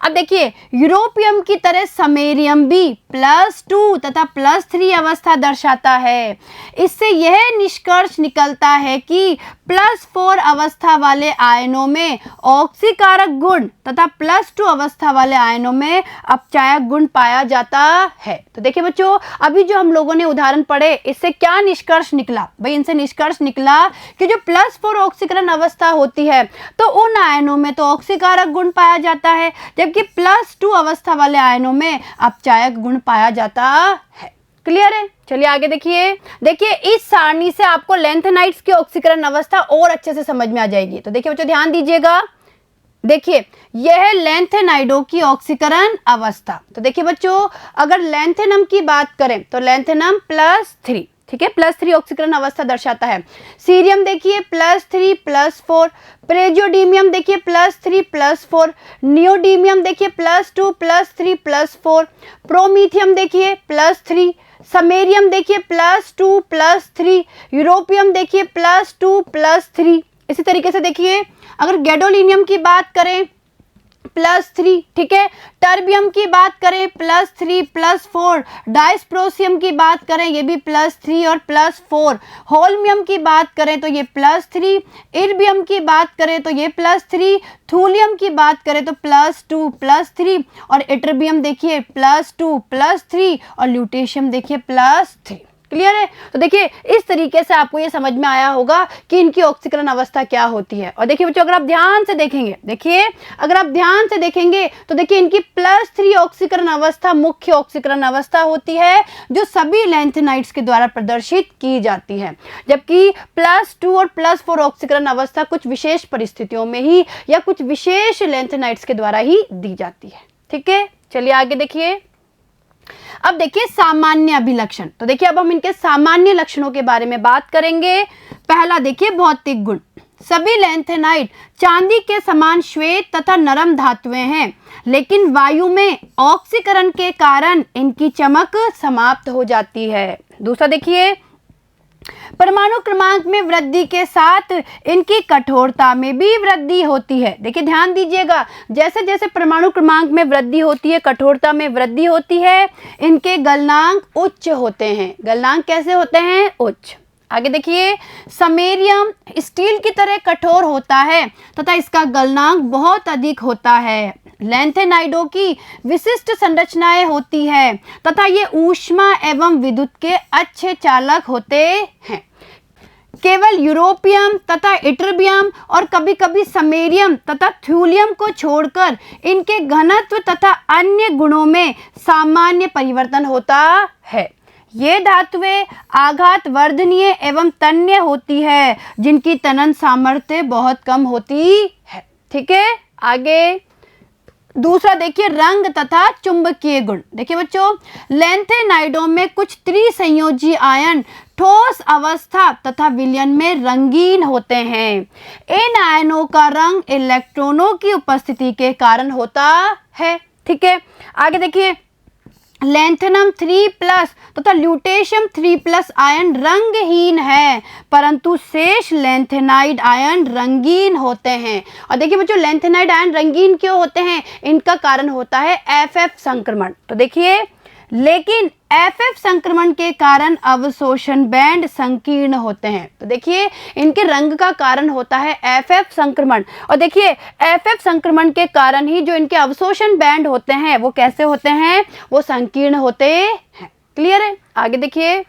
अब देखिए, यूरोपियम की तरह समेरियम भी +2 तथा +3 अवस्था दर्शाता है। इससे यह निष्कर्ष निकलता है कि +4 अवस्था वाले आयनों में ऑक्सीकारक गुण तथा +2 अवस्था वाले आयनों में अपचायक गुण पाया जाता है। तो देखिए बच्चों, अभी जो हम लोगों ने उदाहरण पढ़े, इससे क्या निष्कर्ष निकला भाई, इनसे निष्कर्ष निकला कि जो +4 ऑक्सीकरण अवस्था होती है तो उन आयनों में तो ऑक्सीकारक गुण पाया जाता है, जबकि +2 अवस्था वाले आयनों में अपचायक गुण पाया जाता है। क्लियर है, चलिए आगे देखिए। देखिए, इस सारणी से आपको लैंथेनाइड्स की ऑक्सीकरण अवस्था और अच्छे से समझ में आ जाएगी। तो देखिए बच्चों, ध्यान दीजिएगा, देखिए यह लैंथेनाइडों की ऑक्सीकरण अवस्था। तो देखिए बच्चों, अगर लैंथेनम की बात करें तो लैंथेनम +3, ठीक है, +3 ऑक्सीकरण अवस्था दर्शाता है। सीरियम देखिए +3 +4, प्रेजियोडीमियम देखिए +3 +4, नियोडीमियम देखिए +2 +3 +4, प्रोमीथियम देखिए +3, समेरियम देखिए +2 +3, यूरोपियम देखिए +2 +3। इसी तरीके से देखिए, अगर गैडोलिनियम की बात करें +3, ठीक है, टर्बियम की बात करें +3 +4, डायस्प्रोसियम की बात करें ये भी +3 और +4, होल्मियम की बात करें तो ये +3, इर्बियम की बात करें तो ये +3, थूलियम की बात करें तो +2 +3 और इट्रबियम देखिए +2 +3 और ल्यूटेशियम देखिए +3। क्लियर है, तो देखिए इस तरीके से आपको ये समझ में आया होगा कि इनकी ऑक्सीकरण अवस्था क्या होती है। और देखिए बच्चों, अगर आप ध्यान से देखेंगे, देखिए अगर आप ध्यान से देखेंगे तो देखिए इनकी +3 ऑक्सीकरण अवस्था मुख्य ऑक्सीकरण अवस्था होती है, जो सभी लैंथेनाइड्स के द्वारा प्रदर्शित की जाती है, जबकि +2 और +4 ऑक्सीकरण अवस्था कुछ विशेष परिस्थितियों में ही या कुछ विशेष लैंथेनाइड्स के द्वारा ही दी जाती है। ठीक है, चलिए आगे देखिए। अब देखिए सामान्य अभिलक्षण। तो देखिए अब हम इनके सामान्य लक्षणों के बारे में बात करेंगे। पहला देखिए भौतिक गुण। सभी लैंथेनाइड चांदी के समान श्वेत तथा नरम धातुएं हैं, लेकिन वायु में ऑक्सीकरण के कारण इनकी चमक समाप्त हो जाती है। दूसरा देखिए, परमाणु क्रमांक में वृद्धि के साथ इनकी कठोरता में भी वृद्धि होती है। देखिए ध्यान दीजिएगा, जैसे जैसे परमाणु क्रमांक में वृद्धि होती है, कठोरता में वृद्धि होती है, इनके गलनांक उच्च होते हैं। गलनांक कैसे होते हैं? उच्च। आगे देखिए, समेरियम स्टील की तरह कठोर होता है तथा इसका गलनांक बहुत अधिक होता है। लैंथेनाइडों की विशिष्ट संरचनाएं होती है तथा ये ऊष्मा एवं विद्युत के अच्छे चालक होते हैं। केवल यूरोपियम तथा इट्रबियम और कभी कभी समेरियम तथा थ्यूलियम को छोड़कर इनके घनत्व तथा अन्य गुणों में सामान्य परिवर्तन होता है। ये धातुएं आघात वर्धनीय एवं तन्य होती है, जिनकी तनन सामर्थ्य बहुत कम होती है। ठीक है, आगे दूसरा देखिए रंग तथा चुंबकीय गुण। देखिए बच्चों, लैंथेनाइडों में कुछ त्रिसंयोजी आयन ठोस अवस्था तथा विलयन में रंगीन होते हैं। इन आयनों का रंग इलेक्ट्रॉनों की उपस्थिति के कारण होता है। ठीक है, आगे देखिए, लैंथेनम 3+ तथा ल्यूटेशियम 3+ आयन रंगहीन है, परंतु शेष लैंथेनाइड आयन रंगीन होते हैं। और देखिए बच्चों, लैंथेनाइड आयन रंगीन क्यों होते हैं? इनका कारण होता है एफएफ संक्रमण। तो देखिए, लेकिन एफएफ संक्रमण के कारण अवशोषण बैंड संकीर्ण होते हैं। तो देखिए, इनके रंग का कारण होता है एफएफ संक्रमण। और देखिए, एफएफ संक्रमण के कारण ही जो इनके अवशोषण बैंड होते हैं वो कैसे होते हैं? वो संकीर्ण होते हैं। क्लियर है? आगे देखिए,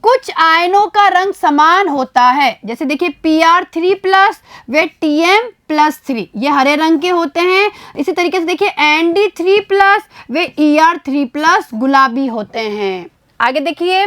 कुछ आयनों का रंग समान होता है, जैसे देखिए Pr3+ वे Tm+3 ये हरे रंग के होते हैं। इसी तरीके से देखिए Nd3+ वे Er3+ गुलाबी होते हैं। आगे देखिए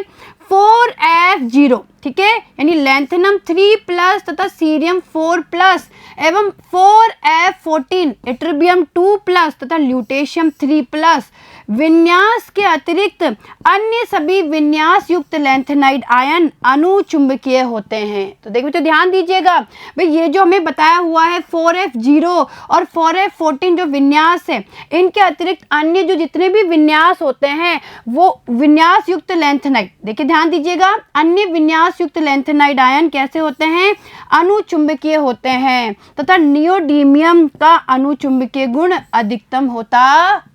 4F0, ठीक है, यानी लैंथेनम 3+ तथा सीरियम 4+ एवं 4F14 इट्रिबियम 2+ तथा ल्यूटेशियम 3+ विन्यास के अतिरिक्त अन्य सभी विन्यास युक्त लैंथेनाइड आयन अनुचुंबकीय होते हैं। तो देखिए तो ध्यान दीजिएगा भाई, ये जो हमें बताया हुआ है 4F0 और 4F14 जो विन्यास है, इनके अतिरिक्त अन्य जो जितने भी विन्यास होते हैं वो विन्यास युक्त लैंथेनाइड, देखिए ध्यान दीजिएगा, अन्य विन्यास युक्त लैंथेनाइड आयन कैसे होते हैं? अनुचुंबकीय होते हैं तथा नियोडीमियम का अनुचुंबकीय गुण अधिकतम होता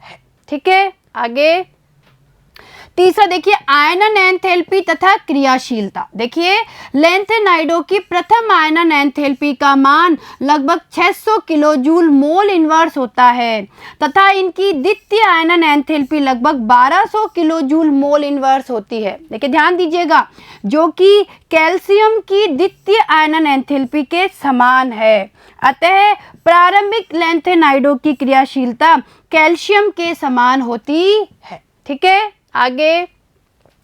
है। ठीक है, आगे तीसरा देखिए, आयनन एंथैल्पी तथा क्रियाशीलता। देखिए लैंथेनाइडों की प्रथम आयनन एंथैल्पी का मान लगभग 600 किलोजूल मोल इनवर्स होता है तथा इनकी द्वितीय आयनन एंथैल्पी लगभग 1200 किलोजूल मोल इनवर्स होती है। देखिए ध्यान दीजिएगा, जो कि कैल्शियम की द्वितीय आयनन एंथैल्पी के समान है। अतः प्रारंभिक लैंथेनाइडों की क्रियाशीलता कैल्शियम के समान होती है। ठीक है, आगे,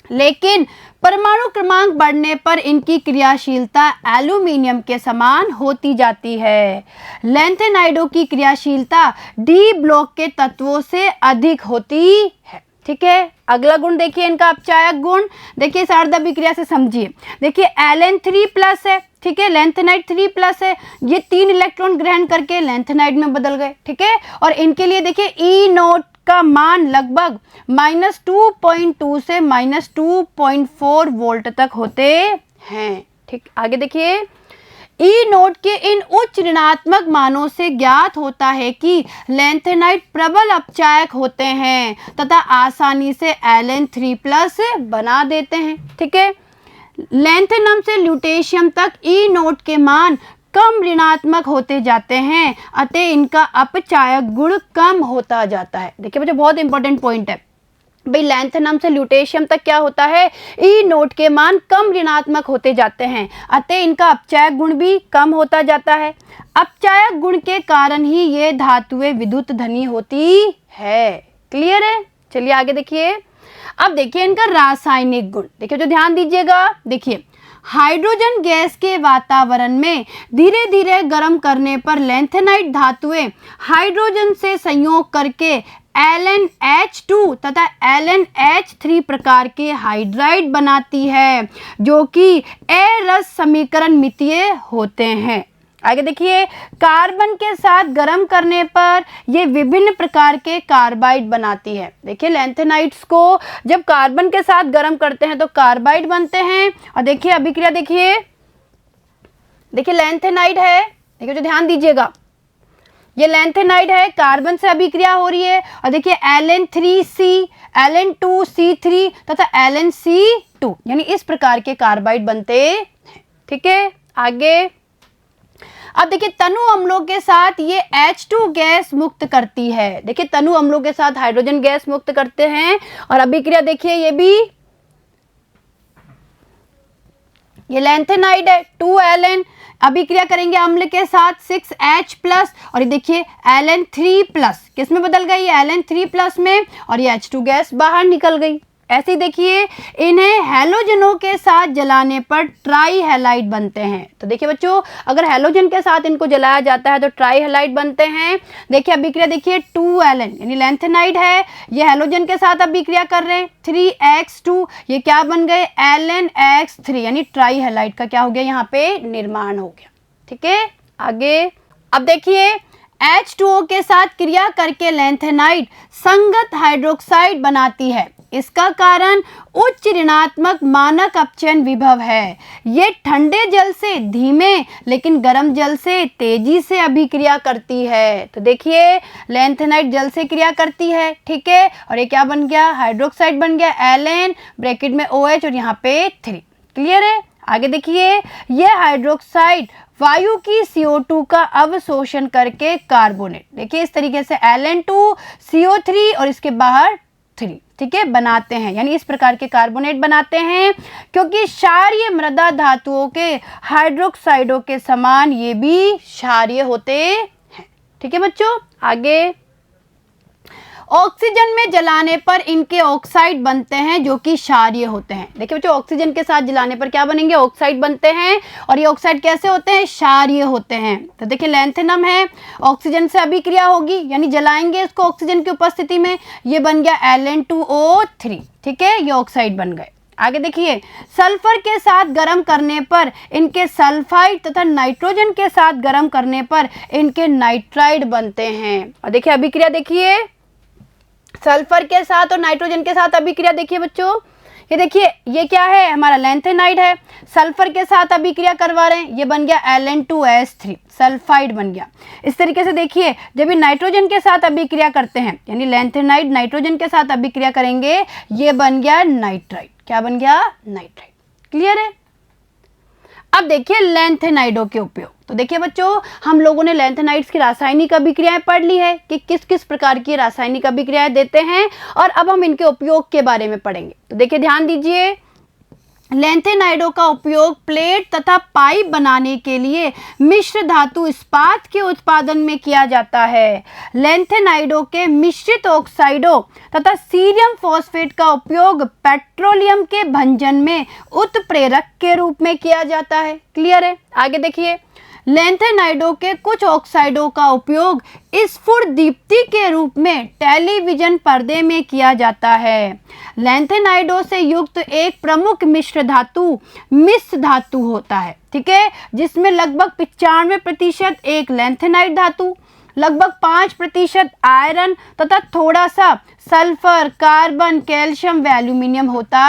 लेकिन परमाणु क्रमांक बढ़ने पर इनकी क्रियाशीलता एल्यूमिनियम के समान होती जाती है। लैंथेनाइडों की क्रियाशीलता डी ब्लॉक के तत्वों से अधिक होती है। ठीक है, अगला गुण देखिए इनका अपचायक गुण, देखिए इस अर्ध अभिक्रिया से समझिए। देखिए Ln3+ है, ठीक है, लैंथेनाइड 3+ है, ये 3 इलेक्ट्रॉन ग्रहण करके लैंथेनाइड में बदल गए। ठीक है, और इनके लिए देखिए E0 का मान लगभग -2.2 से -2.4 वोल्ट तक होते हैं। ठीक, आगे देखिए, E0 के इन उच्च ऋणात्मक मानों से ज्ञात होता है कि लैंथेनाइड प्रबल अपचायक होते हैं तथा आसानी से Ln3+ बना देते हैं। ठीक है, लैंथेनम से ल्यूटेशियम तक E0 के मान कम ऋणात्मक होते जाते हैं, अतः इनका अपचायक गुण कम होता जाता है। देखिए बच्चों, बहुत इंपॉर्टेंट पॉइंट है भाई, लैंथेनम से ल्यूटेशियम तक क्या होता है? E0 के मान कम ऋणात्मक होते जाते हैं, अतः इनका अपचायक गुण भी कम होता जाता है। अपचायक गुण के कारण ही ये धातुएं विद्युत धनी होती है। क्लियर है? चलिए आगे देखिए, अब देखिए इनका रासायनिक गुण, देखिए जो ध्यान दीजिएगा, देखिए हाइड्रोजन गैस के वातावरण में धीरे धीरे गर्म करने पर लैंथेनाइड धातुएं हाइड्रोजन से संयोग करके LnH2 तथा LnH3 प्रकार के हाइड्राइड बनाती है, जो कि अरस समीकरण मितीय होते हैं। आगे देखिए, कार्बन के साथ गर्म करने पर ये विभिन्न प्रकार के कार्बाइड बनाती है। देखिए लैंथेनाइड्स को जब कार्बन के साथ गर्म करते हैं तो कार्बाइड बनते हैं। और देखिए अभिक्रिया, देखिए लैंथेनाइड है, देखिए जो ध्यान दीजिएगा, ये लैंथेनाइड है, कार्बन से अभिक्रिया हो रही है। और देखिए Ln3C, Ln2C3 तथा LnC2, यानी इस प्रकार के कार्बाइड बनते हैं। ठीक है, आगे अब देखिए तनु अम्लों के साथ ये H2 गैस मुक्त करती है। देखिए तनु अम्लों के साथ हाइड्रोजन गैस मुक्त करते हैं। और अभिक्रिया देखिए, ये भी ये लैंथेनाइड है, 2Ln अभिक्रिया करेंगे अम्ल के साथ 6H+, और ये देखिए Ln3+, किस में बदल गई? Ln3+ में, और ये H2 गैस बाहर निकल गई। ऐसे ही देखिए इन्हें हैलोजनों के साथ जलाने पर ट्राई हैलाइड बनते हैं। तो देखिए बच्चों, अगर हैलोजन के साथ इनको जलाया जाता है तो ट्राई हैलाइड बनते हैं। देखिए अभिक्रिया देखिए 2Ln यानी लैंथेनाइड है, ये हैलोजन के साथ अभिक्रिया कर रहे हैं, 3x2 ये क्या बन गए LnX3 यानी ट्राई हैलाइड का क्या हो गया यहाँ पे निर्माण हो गया। ठीक है, आगे अब देखिए H2O के साथ क्रिया करके लैंथेनाइड संगत हाइड्रोक्साइड बनाती है। इसका कारण उच्च ऋणात्मक मानक अपचयन विभव है। ये ठंडे जल से धीमे लेकिन गर्म जल से तेजी से अभिक्रिया करती है। तो देखिए लैंथेनाइड जल से क्रिया करती है, ठीक है, और ये क्या बन गया हाइड्रोक्साइड बन गया Ln ब्रैकेट में OH और यहाँ पे 3। क्लियर है। आगे देखिए ये हाइड्रोक्साइड वायु की CO2 का अवशोषण करके कार्बोनेट, देखिए इस तरीके से Ln2CO3 और इसके बाहर 3, ठीक है, बनाते हैं, यानी इस प्रकार के कार्बोनेट बनाते हैं। क्योंकि क्षारीय मृदा धातुओं के हाइड्रोक्साइडों के समान ये भी क्षारीय होते हैं। ठीक है बच्चों, आगे ऑक्सीजन में जलाने पर इनके ऑक्साइड बनते हैं जो कि क्षारीय होते हैं। देखिए बच्चों ऑक्सीजन के साथ जलाने पर क्या बनेंगे ऑक्साइड बनते हैं, और ये ऑक्साइड कैसे होते हैं क्षारीय होते हैं। तो देखिए लैंथेनम है, ऑक्सीजन से अभिक्रिया होगी यानी जलाएंगे इसको ऑक्सीजन की उपस्थिति में, ये बन गया Ln2O3, ठीक है, ये ऑक्साइड बन गए। आगे देखिए सल्फर के साथ गर्म करने पर इनके सल्फाइड तथा नाइट्रोजन के साथ गर्म करने पर इनके नाइट्राइड बनते हैं। और देखिए अभिक्रिया देखिए सल्फर के साथ और नाइट्रोजन के साथ अभिक्रिया देखिए बच्चों, ये देखिए ये क्या है हमारा लैंथेनाइड है, सल्फर के साथ अभिक्रिया करवा रहे हैं, ये बन गया Ln2S3 सल्फाइड बन गया। इस तरीके से देखिए जब ये नाइट्रोजन के साथ अभिक्रिया करते हैं यानी लैंथेनाइड नाइट्रोजन के साथ अभिक्रिया करेंगे, ये बन गया नाइट्राइड, क्या बन गया नाइट्राइड। क्लियर है। अब देखिए लैंथेनाइडों के उपयोग। तो देखिए बच्चों हम लोगों ने लैंथेनाइड्स की रासायनिक अभिक्रियाएं पढ़ ली है कि किस किस प्रकार की रासायनिक अभिक्रियाएं देते हैं, और अब हम इनके उपयोग के बारे में पढ़ेंगे। तो देखिए ध्यान दीजिए लैंथेनाइडों का उपयोग प्लेट तथा पाइप बनाने के लिए मिश्र धातु इस्पात के उत्पादन में किया जाता है। लैंथेनाइडों के मिश्रित ऑक्साइडों तथा सीरियम फॉस्फेट का उपयोग पेट्रोलियम के भंजन में उत्प्रेरक के रूप में किया जाता है। क्लियर है। आगे देखिए लैंथेनाइडों के कुछ ऑक्साइडों का उपयोग स्फुर दीप्ति के रूप में टेलीविजन पर्दे में किया जाता है। लैंथेनाइडों से युक्त एक प्रमुख मिश्र धातु मिस धातु होता है, ठीक है, जिसमें लगभग 95% एक लैंथेनाइड धातु, लगभग 5% आयरन तथा थोड़ा सा सल्फर, कार्बन, कैल्शियम व एल्यूमिनियम होता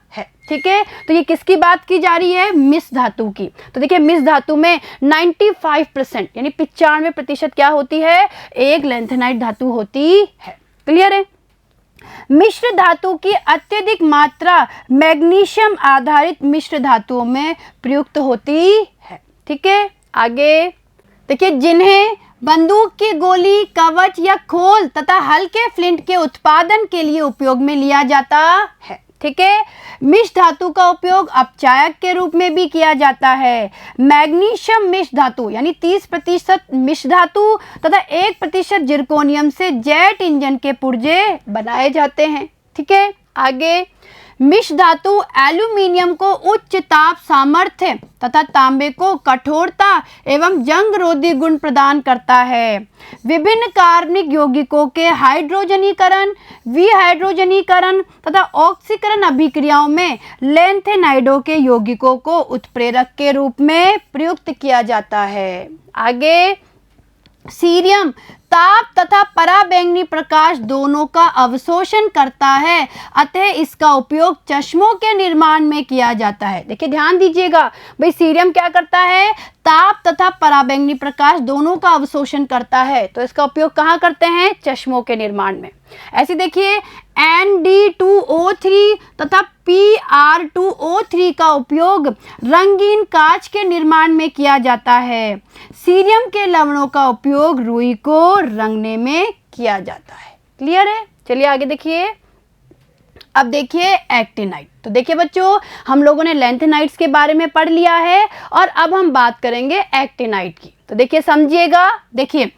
है। ठीक है, तो ये किसकी बात की जा रही है मिस धातु की। तो देखिए मिस धातु में 95% यानी 95% क्या होती है एक लैंथेनाइड धातु होती है। क्लियर है। मिश्र धातु की अत्यधिक मात्रा मैग्नीशियम आधारित मिश्र धातुओं में प्रयुक्त होती है। ठीक है, आगे देखिए जिन्हें बंदूक की गोली, कवच या खोल तथा हल्के फ्लिंट के उत्पादन के लिए उपयोग में लिया जाता है। ठीक है, मिश्र धातु का उपयोग अपचायक के रूप में भी किया जाता है। मैग्नीशियम मिश्र धातु यानी 30% मिश्र धातु तथा 1% जिरकोनियम से जेट इंजन के पुर्जे बनाए जाते हैं। ठीक है, आगे मिश्र धातु एल्यूमिनियम को उच्च ताप सामर्थ्य तथा तांबे को कठोरता एवं जंग रोधी गुण प्रदान करता है। विभिन्न कार्बनिक यौगिकों के हाइड्रोजनीकरण, विहाइड्रोजनीकरण तथा ऑक्सीकरण अभिक्रियाओं में लैंथेनाइडों के यौगिकों को उत्प्रेरक के रूप में प्रयुक्त किया जाता है। आगे सीरियम ताप तथा पराबैंगनी प्रकाश दोनों का अवशोषण करता है, अतः इसका उपयोग चश्मों के निर्माण में किया जाता है। देखिए ध्यान दीजिएगा भाई सीरियम क्या करता है ताप तथा पराबैंगनी प्रकाश दोनों का अवशोषण करता है, तो इसका उपयोग कहाँ करते हैं चश्मों के निर्माण में। ऐसे देखिए Nd2O3 तथा Pr2O3 का उपयोग रंगीन कांच के निर्माण में किया जाता है। सीरियम के लवणों का उपयोग रुई को रंगने में किया जाता है। क्लियर है। चलिए आगे देखिए। अब देखिए एक्टिनाइड। तो देखिए बच्चों हम लोगों ने लैंथेनाइड्स के बारे में पढ़ लिया है और अब हम बात करेंगे एक्टिनाइड की। तो देखिए समझिएगा, देखिए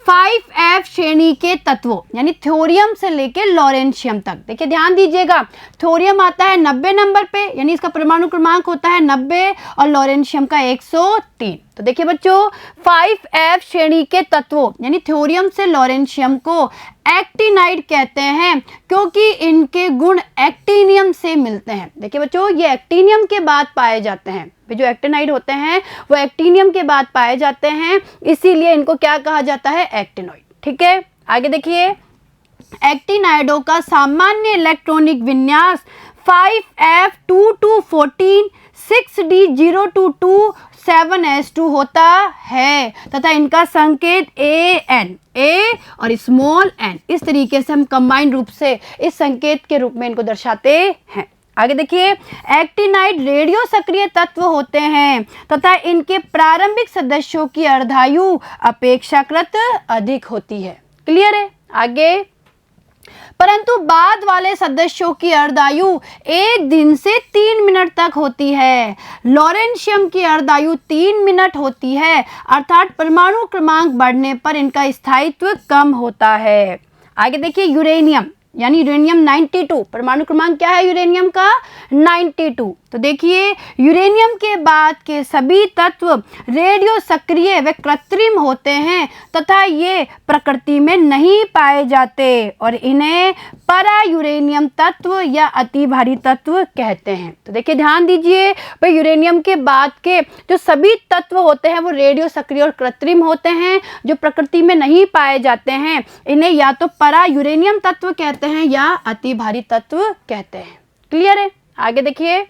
5F श्रेणी के तत्वों यानी थोरियम से लेके लॉरेंशियम तक। देखिए ध्यान दीजिएगा, थोरियम आता है 90 नंबर पे यानी इसका परमाणु क्रमांक होता है 90 और लॉरेंशियम का 103। तो देखिए बच्चों 5F श्रेणी के तत्वों यानी थोरियम से लॉरेंशियम को एक्टिनाइड कहते हैं क्योंकि इनके गुण एक्टिनियम से मिलते हैं। देखिए बच्चों ये एक्टिनियम के बाद पाए जाते हैं, जो एक्टिनाइड होते हैं वो एक्टिनियम के बाद पाए जाते हैं, इसीलिए इनको क्या कहा जाता है, एक्टिनॉइड। ठीक है, आगे देखिए एक्टिनाइडों का सामान्य इलेक्ट्रॉनिक विन्यास 5F2214 6D022 7s2 होता है तथा इनका संकेत A और स्मॉल n, इस तरीके से हम कंबाइंड रूप से इस संकेत के रूप में इनको दर्शाते हैं। आगे देखिए एक्टिनाइड रेडियो सक्रिय तत्व होते हैं तथा इनके प्रारंभिक सदस्यों की अर्धायु अपेक्षाकृत अधिक होती है। क्लियर है? आगे परंतु बाद वाले सदस्यों की अर्धायु 1 दिन से 3 मिनट तक होती है। लॉरेंशियम की अर्धायु 3 मिनट होती है, अर्थात परमाणु क्रमांक बढ़ने पर इनका स्थायित्व कम होता है। आगे देखिए यूरेनियम यानी यूरेनियम 92, परमाणु क्रमांक क्या है यूरेनियम का, 92। तो देखिए यूरेनियम के बाद के सभी तत्व रेडियो सक्रिय व कृत्रिम होते हैं तथा ये प्रकृति में नहीं पाए जाते और इन्हें परा यूरेनियम तत्व या अति भारी तत्व कहते हैं। तो देखिए ध्यान दीजिए भाई यूरेनियम के बाद के जो सभी तत्व होते हैं वो रेडियो सक्रिय और कृत्रिम होते हैं, जो प्रकृति में नहीं पाए जाते हैं इन्हें या तो परा यूरेनियम तत्व कहते हैं या अति भारी तत्व कहते हैं। क्लियर है? आगे देखिए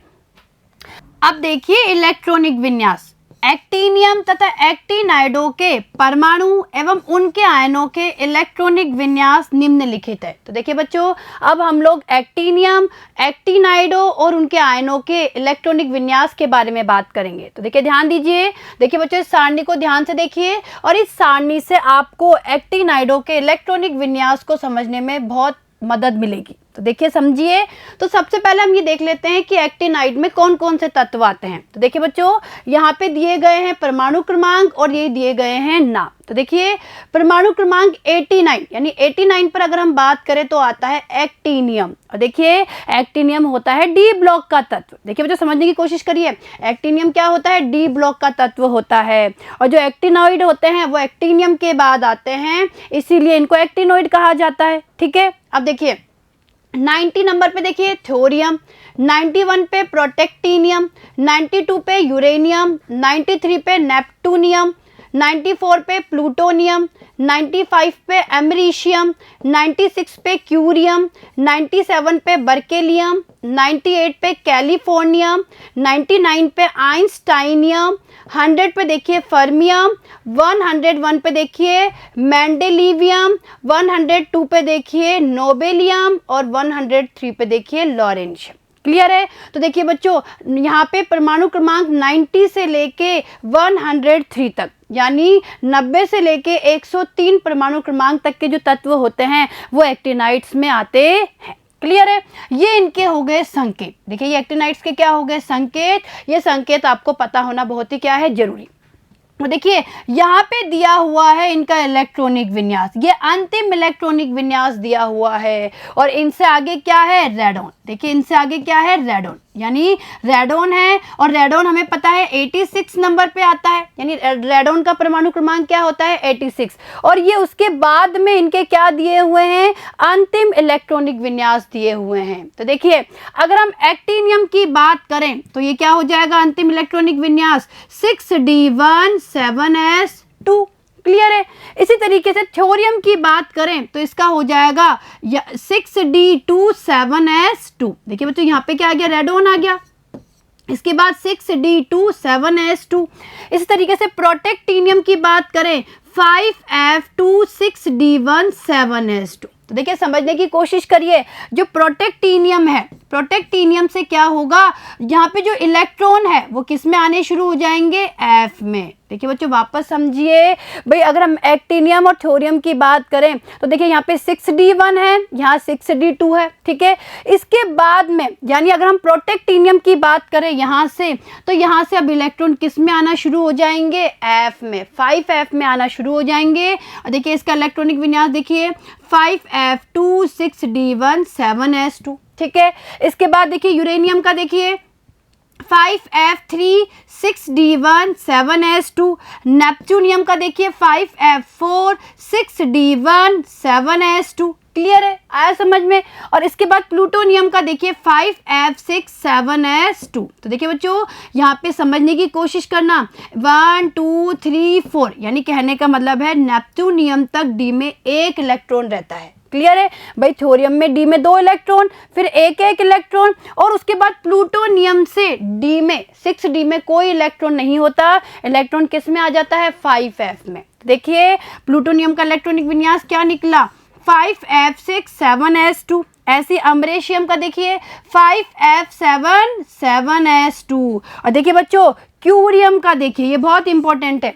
अब देखिए इलेक्ट्रॉनिक विन्यास एक्टिनियम तथा एक्टिनाइडों के परमाणु एवं उनके आयनों के इलेक्ट्रॉनिक विन्यास निम्नलिखित है। तो देखिए बच्चों अब हम लोग एक्टिनियम, एक्टिनाइडो और उनके आयनों के इलेक्ट्रॉनिक विन्यास के बारे में बात करेंगे। तो देखिए ध्यान दीजिए, देखिए बच्चों इस सारणी को ध्यान से देखिए और इस सारणी से आपको एक्टिनाइडो के इलेक्ट्रॉनिक विन्यास को समझने में बहुत मदद मिलेगी। तो देखिए समझिए, तो सबसे पहले हम ये देख लेते हैं कि एक्टिनाइड में कौन कौन से तत्व आते हैं। तो देखिए बच्चों यहाँ पे दिए गए हैं परमाणु क्रमांक और ये दिए गए हैं नाम। तो देखिए परमाणु क्रमांक 89 यानी 89 पर अगर हम बात करें तो आता है एक्टिनियम और देखिए एक्टिनियम होता है डी ब्लॉक का तत्व। देखिए बच्चों समझने की कोशिश करिए, एक्टिनियम क्या होता है, डी ब्लॉक का तत्व होता है और जो एक्टिनॉइड होते हैं वो एक्टिनियम के बाद आते हैं, इसीलिए इनको एक्टिनॉइड कहा जाता है। ठीक है, अब देखिए 90 नंबर पे देखिए थोरियम, 91 पे प्रोटेक्टिनियम, 92 पे यूरेनियम, 93 पे नेप्टूनियम, 94 पे प्लूटोनियम, 95 पे एमरीशियम, 96 पे क्यूरियम, 97 पे बर्केलियम, 98 पे कैलिफोर्नियम, 99 पे आइंस्टाइनियम, 100 पे देखिए फर्मियम, 101 पे देखिए मेंडेलिवियम, 102 पे देखिए नोबेलियम और 103 पे देखिए लॉरेंशियम। क्लियर है? तो देखिए बच्चों यहाँ पे परमाणु क्रमांक 90 से लेके 103 तक यानी 90 से लेके 103 परमाणु क्रमांक तक के जो तत्व होते हैं वो एक्टिनाइड्स में आते हैं। क्लियर है? ये इनके हो गए संकेत। देखिए ये एक्टिनाइड्स के क्या हो गए, संकेत। ये संकेत आपको पता होना बहुत ही क्या है, जरूरी। तो देखिए यहाँ पे दिया हुआ है इनका इलेक्ट्रॉनिक विन्यास, ये अंतिम इलेक्ट्रॉनिक विन्यास दिया हुआ है और इनसे आगे क्या है, रेडॉन। देखिए इनसे आगे क्या है, रेडॉन, यानी रेडॉन है और रेडॉन हमें पता है 86 नंबर पे आता है, यानी रेडॉन का परमाणु क्रमांक क्या होता है, 86। और ये उसके बाद में इनके क्या दिए हुए हैं, अंतिम इलेक्ट्रॉनिक विन्यास दिए हुए हैं। तो देखिए अगर हम एक्टिनियम की बात करें तो ये क्या हो जाएगा, अंतिम इलेक्ट्रॉनिक विन्यास 6D1 7s2। क्लियर है? इसी तरीके से थोरियम की बात करें तो इसका हो जाएगा 6D2 7s2। देखिए बच्चों यहाँ पे क्या आ गया, रेडॉन आ गया, इसके बाद 6D2 7s2। इसी तरीके से प्रोटेक्टिनियम की बात करें 5F2 6D1 7s2। तो देखिए समझने की कोशिश करिए, जो प्रोटेक्टिनियम है प्रोटेक्टिनियम से क्या होगा, यहाँ पे जो इलेक्ट्रॉन है वो किस में आने शुरू हो जाएंगे, एफ में। देखिए बच्चों वापस समझिए भाई, अगर हम एक्टिनियम और थोरियम की बात करें तो देखिए यहाँ पे 6d1 है, यहाँ 6d2 है, ठीक है। इसके बाद में यानी अगर हम प्रोटेक्टिनियम की बात करें यहाँ से, तो यहाँ से अब इलेक्ट्रॉन किस में आना शुरू हो जाएंगे, एफ में, 5f में आना शुरू हो जाएंगे। और देखिए इसका इलेक्ट्रॉनिक विन्यास देखिए 5f2 6d1 7s2, ठीक है। इसके बाद देखिए यूरेनियम का देखिए 5f3 6d1 7s2, नेपच्यूनियम का देखिए 5f4 6d1 7s2। क्लियर है, आया समझ में। और इसके बाद प्लूटोनियम का देखिए 5f6 7s2। तो देखिए बच्चों यहाँ पे समझने की कोशिश करना, 1 2 3 4 यानी कहने का मतलब है नेपच्यूनियम तक डी में एक इलेक्ट्रॉन रहता है। क्लियर है भाई, थोरियम में डी में 2 इलेक्ट्रॉन, फिर एक इलेक्ट्रॉन, और उसके बाद प्लूटोनियम से डी में 6d में कोई इलेक्ट्रॉन नहीं होता, इलेक्ट्रॉन किस में आ जाता है, 5f में। देखिए प्लूटोनियम का इलेक्ट्रॉनिक विन्यास क्या निकला, 5f6 7s2। ऐसे अमरेशियम का देखिए 5f7 7s2। और देखिए बच्चों क्यूरियम का देखिए, ये बहुत इंपॉर्टेंट है।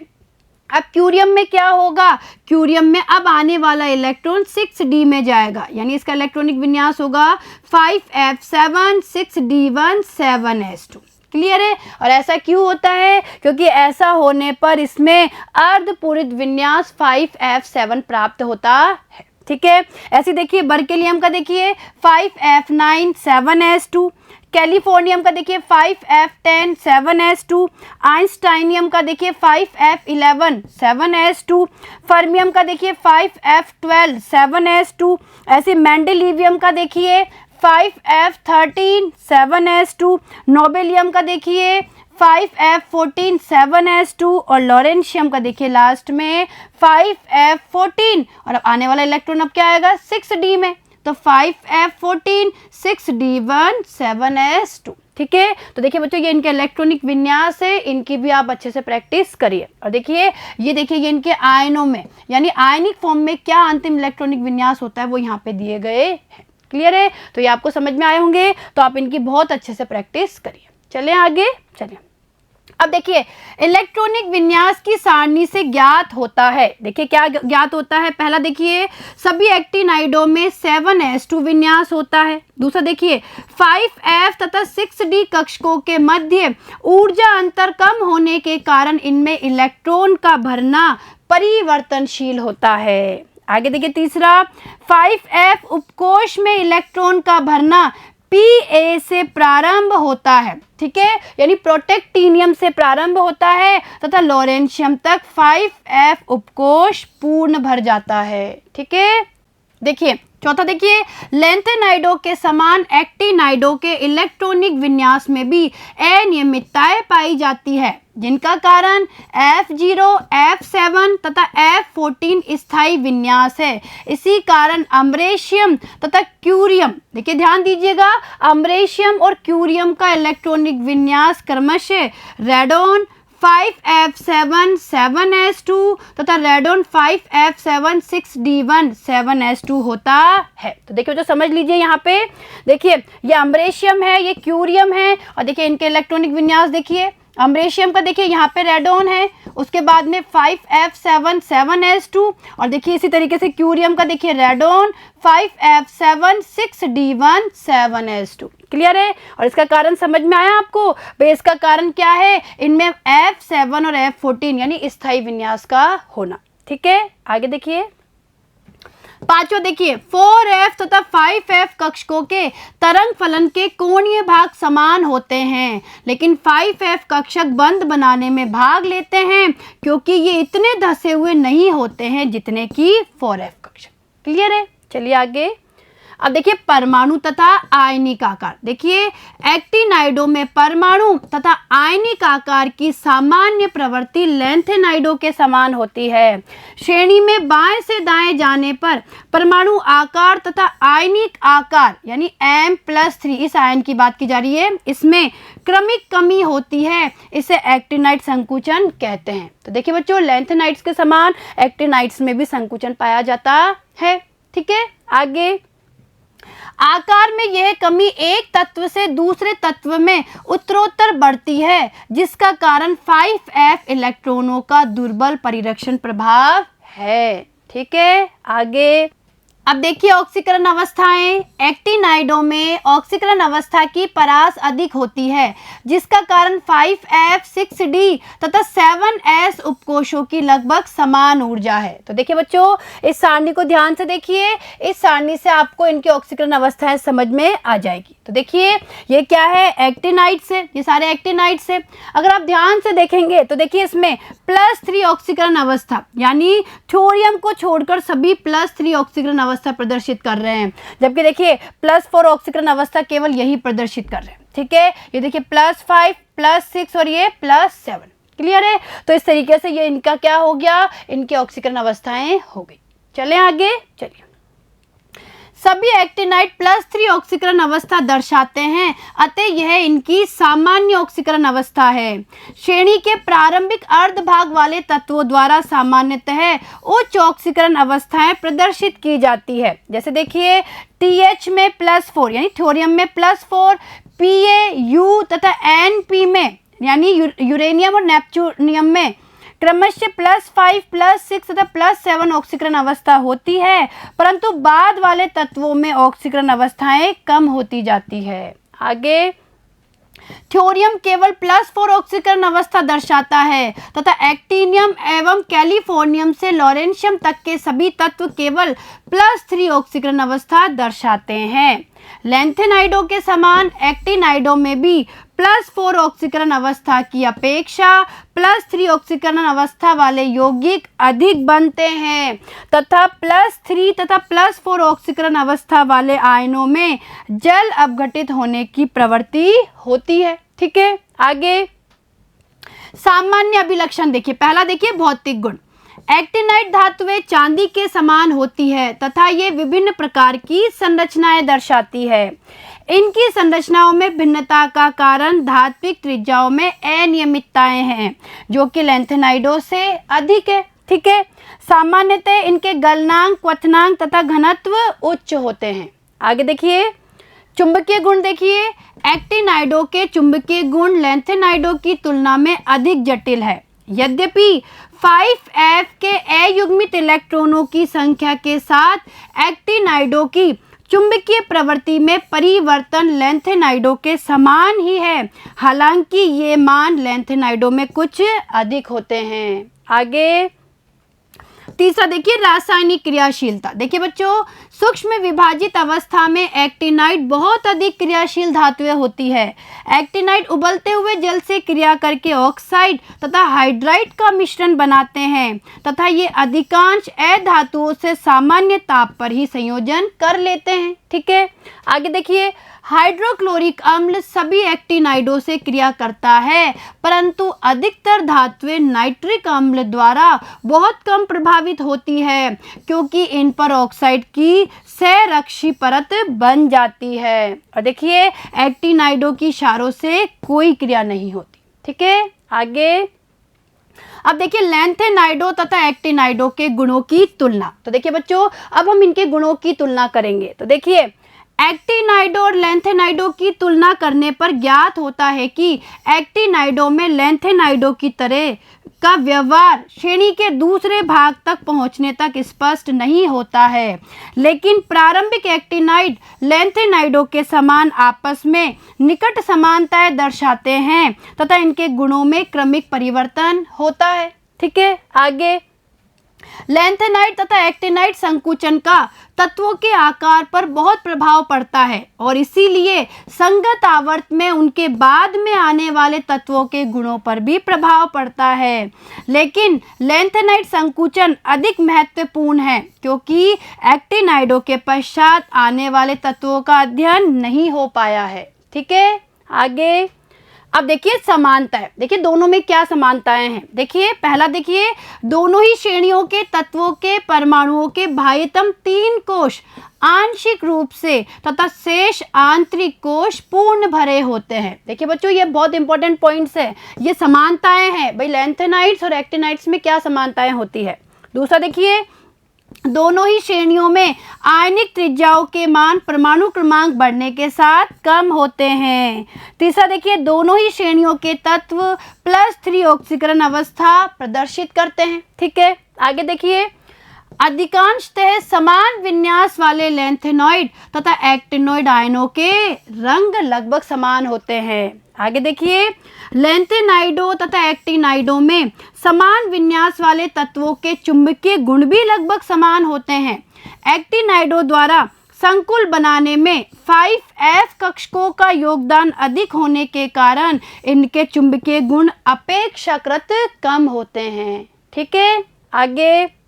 अब क्यूरियम में क्या होगा, क्यूरियम में अब आने वाला इलेक्ट्रॉन 6d में जाएगा, यानी इसका इलेक्ट्रॉनिक विन्यास होगा 5f7 6d1 7s2। क्लियर है। और ऐसा क्यों होता है, क्योंकि ऐसा होने पर इसमें अर्धपूरित विन्यास 5f7 प्राप्त होता है, ठीक है। ऐसे देखिए बर्केलियम का देखिए 5f9 7s2, कैलिफोर्नियम का देखिए 5f10 7s2, आइंस्टाइनियम का देखिए 5f11 7s2, फर्मियम का देखिए 5f12 7s2, ऐसे मेंडेलिवियम का देखिए 5f13 7s2, नोबेलियम का देखिए 5f14 7s2, और लॉरेंशियम का देखिए लास्ट में 5f14। और अब आने वाला इलेक्ट्रॉन अब क्या आएगा, 6d में, तो 5f14 6d1 7s2, ठीक है। तो देखिए बच्चों ये इनके इलेक्ट्रॉनिक विन्यास है, इनकी भी आप अच्छे से प्रैक्टिस करिए। और देखिए ये इनके आयनों में यानी आयनिक फॉर्म में क्या अंतिम इलेक्ट्रॉनिक विन्यास होता है वो यहाँ पे दिए गए हैं। क्लियर है, तो ये आपको समझ में आए होंगे, तो आप इनकी बहुत अच्छे से प्रैक्टिस करिए। चलें आगे, चलिए अब देखिए इलेक्ट्रॉनिक विन्यास की सारणी से ज्ञात होता है। देखिए क्या ज्ञात होता है, पहला देखिए सभी एक्टिनाइडों में 7s2 विन्यास होता है। दूसरा देखिए 5f तथा 6d कक्षकों के मध्य ऊर्जा अंतर कम होने के कारण इनमें इलेक्ट्रॉन का भरना परिवर्तनशील होता है। आगे देखिए तीसरा 5f उपकोष में इलेक्ट्रॉन का भरना Pa से प्रारंभ होता है, ठीक है, यानी प्रोटेक्टिनियम से प्रारंभ होता है तथा लॉरेंशियम तक 5f उपकोष पूर्ण भर जाता है, ठीक है। देखिए चौथा देखिए लैंथेनाइडों के समान एक्टिनाइडों के इलेक्ट्रॉनिक विन्यास में भी अनियमितताएं पाई जाती है, जिनका कारण F0, F7 तथा F14 स्थायी विन्यास है। इसी कारण अमरेशियम तथा क्यूरियम, देखिए ध्यान दीजिएगा, अमरेशियम और क्यूरियम का इलेक्ट्रॉनिक विन्यास क्रमशः रेडॉन 5f7 7s2 तथा रेडॉन 5f7 6d1 7s2 होता है। तो देखिए जो समझ लीजिए यहाँ पे, देखिए ये अमरेशियम है, ये क्यूरियम है, और देखिए इनके इलेक्ट्रॉनिक विन्यास देखिए, अमरेशियम का देखिए यहाँ पे रेडॉन है, उसके बाद में 5f7 7s2, और देखिए इसी तरीके से क्यूरियम का देखिए radon 5f7 6d1 7s2। Clear है। और इसका कारण समझ में आया आपको, भाई इसका कारण क्या है, इनमें F7 और F14 यानी स्थायी विन्यास का होना, ठीक है। आगे देखिए पांचवा देखिए 4f तथा 5f कक्षकों के तरंग फलन के कोणीय भाग समान होते हैं, लेकिन 5f कक्षक बंध बनाने में भाग लेते हैं क्योंकि ये इतने धसे हुए नहीं होते हैं जितने कि 4f कक्षक। क्लियर है। चलिए आगे, अब देखिए परमाणु तथा आयनिक आकार। देखिए एक्टिनाइडों में परमाणु तथा आयनिक आकार की सामान्य प्रवृत्ति लैंथेनाइडों के समान होती है। श्रेणी में बाएं से दाएं जाने पर परमाणु आकार तथा आयनिक आकार यानी M+3, इस आयन की बात की जा रही है, इसमें क्रमिक कमी होती है, इसे एक्टिनाइड संकुचन कहते हैं। तो देखिए बच्चों लैंथेनाइड्स के समान एक्टिनाइड्स में भी संकुचन पाया जाता है, ठीक है। आगे आकार में यह कमी एक तत्व से दूसरे तत्व में उत्तरोत्तर बढ़ती है, जिसका कारण 5f इलेक्ट्रॉनों का दुर्बल परिरक्षण प्रभाव है। ठीक है, आगे अब देखिए ऑक्सीकरण अवस्थाएं। एक्टिनाइडों में ऑक्सीकरण अवस्था की परास अधिक होती है, जिसका कारण 5f 6d तथा 7s उपकोषों की लगभग समान ऊर्जा है। तो देखिए बच्चों, इस सारणी को ध्यान से देखिए, इस सारणी से आपको इनकी ऑक्सीकरण अवस्थाएं समझ में आ जाएगी। तो देखिए ये क्या है, एक्टिनाइड्स है, ये सारे एक्टिनाइड्स है। अगर आप ध्यान से देखेंगे तो देखिए इसमें +3 ऑक्सीकरण अवस्था, यानी थोरियम को छोड़कर सभी +3 ऑक्सीकरण अवस्था प्रदर्शित कर रहे हैं, जबकि देखिए +4 ऑक्सीकरण अवस्था केवल यही प्रदर्शित कर रहे हैं। ठीक है, ये देखिए +5 +6 और ये +7। क्लियर है? तो इस तरीके से ये इनका क्या हो गया, इनकी ऑक्सीकरण अवस्थाएं हो गई। चलें आगे, चलिए। सभी एक्टिनाइड +3 ऑक्सीकरण अवस्था दर्शाते हैं, अतः यह इनकी सामान्य ऑक्सीकरण अवस्था है। श्रेणी के प्रारंभिक अर्धभाग वाले तत्वों द्वारा सामान्यतः उच्च ऑक्सीकरण अवस्थाएं प्रदर्शित की जाती है। जैसे देखिए TH में +4 यानी थोरियम में +4, Pa, U तथा Np में यानी यूरेनियम और नेपच्यूनियम में क्रमशः +5 +6 तथा +7 ऑक्सीकरण अवस्था होती है, परंतु बाद वाले तत्वों में ऑक्सीकरण अवस्थाएं कम होती जाती है। आगे थोरियम केवल +4 ऑक्सीकरण अवस्था दर्शाता है तथा एक्टिनियम एवं कैलिफोर्नियम से लॉरेंशियम तक के सभी तत्व केवल +3 ऑक्सीकरण अवस्था दर्शाते हैं। लैंथेनाइडों के समान एक्टिनाइडों में भी +4 ऑक्सीकरण अवस्था की अपेक्षा +3 ऑक्सीकरण अवस्था वाले यौगिक अधिक बनते हैं तथा +3 तथा +4 ऑक्सीकरण अवस्था वाले आयनों में जल अपघटित होने की प्रवृत्ति होती है। ठीक है, आगे सामान्य अभिलक्षण देखिए। पहला देखिए भौतिक गुण। एक्टिनाइड धातुएं चांदी के समान होती है तथा ये विभिन्न प्रकार की संरचनाएं दर्शाती है। इनकी संरचनाओं में भिन्नता का कारण धात्विक त्रिज्याओं में अनियमितताएं हैं, जो कि लैंथेनाइडों से अधिक है। ठीक है, सामान्यतः इनके गलनांक, क्वथनांक तथा घनत्व उच्च होते हैं। आगे देखिए चुंबकीय गुण देखिए। एक्टिनाइडों के चुंबकीय गुण लैंथेनाइडों की तुलना में अधिक जटिल है। यद्यपि 5f के अयुग्मित इलेक्ट्रॉनों की संख्या के साथ एक्टिनाइडों की चुंबकीय प्रवृत्ति में परिवर्तन लैंथेनाइडों के समान ही है, हालांकि ये मान लैंथेनाइडों में कुछ अधिक होते हैं। आगे तीसरा देखिए रासायनिक क्रियाशीलता। देखिए बच्चों, सूक्ष्म विभाजित अवस्था में एक्टिनाइड बहुत अधिक क्रियाशील धातुएं होती है। एक्टिनाइड उबलते हुए जल से क्रिया करके ऑक्साइड तथा हाइड्राइड का मिश्रण बनाते हैं तथा ये अधिकांश अधातुओं से सामान्य ताप पर ही संयोजन कर लेते हैं। ठीक है, आगे देखिए हाइड्रोक्लोरिक अम्ल सभी एक्टिनाइडों से क्रिया करता है, परंतु अधिकतर धातुएं नाइट्रिक अम्ल द्वारा बहुत कम प्रभावित होती है, क्योंकि इन पर ऑक्साइड की सहरक्षी परत बन जाती है। और देखिए एक्टिनाइडों की क्षारों से कोई क्रिया नहीं होती। ठीक है, आगे अब देखिए लैंथेनाइडों तथा एक्टिनाइडों के गुणों की तुलना। तो देखिए बच्चों, अब हम इनके गुणों की तुलना करेंगे। तो देखिए एक्टिनाइडों और लैंथेनाइडों की तुलना करने पर ज्ञात होता है कि एक्टिनाइडों में लैंथेनाइडों की तरह का व्यवहार श्रेणी के दूसरे भाग तक पहुंचने तक स्पष्ट नहीं होता है, लेकिन प्रारंभिक एक्टिनाइड लैंथेनाइडों के समान आपस में निकट समानताएं दर्शाते हैं तथा इनके गुणों में क्रमिक परिवर्तन होता है। ठीक है, आगे लैंथेनाइड तथा एक्टिनाइड संकुचन का तत्वों के आकार पर बहुत प्रभाव पड़ता है और इसीलिए संगत आवर्त में उनके बाद में आने वाले तत्वों के गुणों पर भी प्रभाव पड़ता है। लेकिन लैंथेनाइड संकुचन अधिक महत्वपूर्ण है, क्योंकि एक्टिनाइडों के पश्चात आने वाले तत्वों का अध्ययन नहीं हो पाया है। ठीक है, आगे अब देखिए समानताएं। देखिए दोनों में क्या समानताएं हैं। देखिए पहला देखिए, दोनों ही श्रेणियों के तत्वों के परमाणुओं के बाह्यतम 3 कोश आंशिक रूप से तथा शेष आंतरिक कोश पूर्ण भरे होते हैं। देखिए बच्चों, ये बहुत इंपॉर्टेंट पॉइंट्स है। ये समानताएं हैं भाई, लैंथेनाइड्स और एक्टिनाइड्स में क्या समानताएं होती है। दूसरा देखिए दोनों ही श्रेणियों में आयनिक त्रिज्याओं के मान परमाणु क्रमांक बढ़ने के साथ कम होते हैं। तीसरा देखिए, दोनों ही श्रेणियों के तत्व +3 ऑक्सीकरण अवस्था प्रदर्शित करते हैं। ठीक है, आगे देखिए, अधिकांशतः समान विन्यास वाले लैंथेनॉइड तथा एक्टिनॉइड आयनों के रंग लगभग समान होते हैं। आगे देखिए, लैंथेनाइडों तथा एक्टिनाइडों में समान विन्यास वाले तत्वों के चुंबकीय गुण भी लगभग समान होते हैं। एक्टिनाइडों द्वारा संकुल बनाने में 5f कक्षकों का योगदान अधिक होने के कारण इनके चुंबकीय गुण अपेक्षाकृत कम होते हैं। ठीक है, आगे,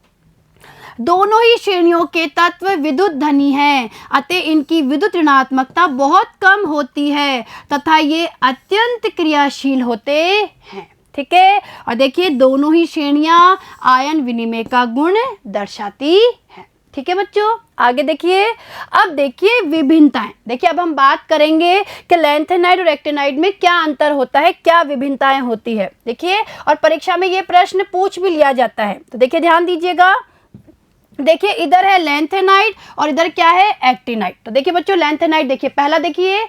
दोनों ही श्रेणियों के तत्व विद्युत धनी हैं, अतः इनकी विद्युत ऋणात्मकता बहुत कम होती है तथा ये अत्यंत क्रियाशील होते हैं। ठीक है, और देखिए, दोनों ही श्रेणियां आयन विनिमय का गुण दर्शाती हैं। ठीक है बच्चों, आगे देखिए, अब देखिए विभिन्नताएं। देखिए, अब हम बात करेंगे कि लैंथेनाइड और एक्टिनाइड में क्या अंतर होता है, क्या विभिन्नताएं होती है। देखिए, और परीक्षा में ये प्रश्न पूछ भी लिया जाता है, तो देखिए ध्यान दीजिएगा। देखिए, इधर है लैंथेनाइड और इधर क्या है, एक्टिनाइड। तो देखिए बच्चों, लैंथेनाइड देखिए, पहला देखिए,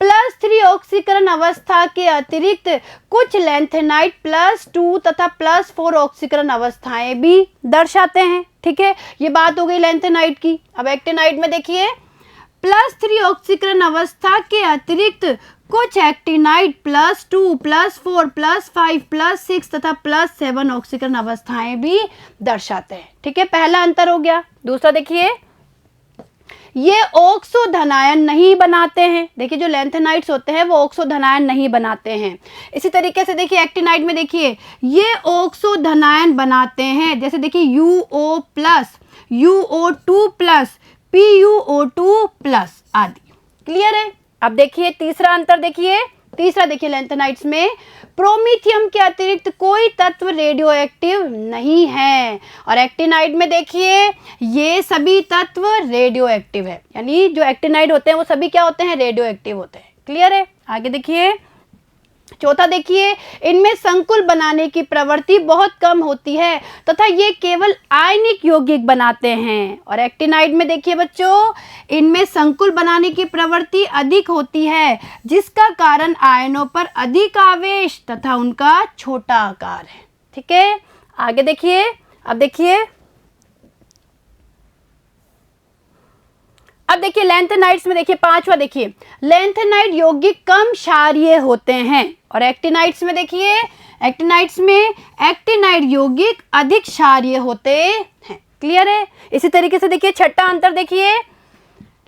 +3 ऑक्सीकरण अवस्था के अतिरिक्त कुछ लैंथेनाइड +2 तथा +4 ऑक्सीकरण अवस्थाएं भी दर्शाते हैं। ठीक है, ये बात हो गई लैंथेनाइड की। अब एक्टिनाइड में देखिए, +3 ऑक्सीकरण अवस्था के अतिरिक्त कुछ एक्टिनाइड +2, +4, +5, +6 तथा +7 ऑक्सीकरण अवस्थाएं भी दर्शाते हैं। ठीक है, पहला अंतर हो गया। दूसरा देखिए, ये ऑक्सो धनायन नहीं बनाते हैं। देखिए, जो लैंथेनाइड्स होते हैं वो ऑक्सो धनायन नहीं बनाते हैं। इसी तरीके से देखिए, एक्टिनाइड में देखिए, ये ऑक्सो धनायन बनाते हैं। जैसे देखिए, UO+, UO2+, PuO2+ आदि। क्लियर है। अब देखिए तीसरा अंतर, तीसरा देखिए, लैंथेनाइड्स में प्रोमीथियम के अतिरिक्त कोई तत्व रेडियो एक्टिव नहीं है, और एक्टिनाइड में देखिए ये सभी तत्व रेडियो एक्टिव है। यानी जो एक्टिनाइड होते हैं वो सभी क्या होते हैं, रेडियो एक्टिव होते हैं। क्लियर है। आगे देखिए, चौथा देखिए, इनमें संकुल बनाने की प्रवृत्ति बहुत कम होती है तथा ये केवल आयनिक यौगिक बनाते हैं। और एक्टिनाइड में देखिए बच्चों, इनमें संकुल बनाने की प्रवृत्ति अधिक होती है, जिसका कारण आयनों पर अधिक आवेश तथा उनका छोटा आकार है। ठीक है, आगे देखिए। अब देखिए लैंथेनाइड्स में देखिए, पांचवा देखिए, लैंथेनाइड यौगिक कम क्षारीय होते हैं, और एक्टिनाइड्स में देखिए, एक्टिनाइड्स में एक्टिनाइड यौगिक अधिक क्षारीय होते हैं। क्लियर है। इसी तरीके से देखिए, छठा अंतर देखिए,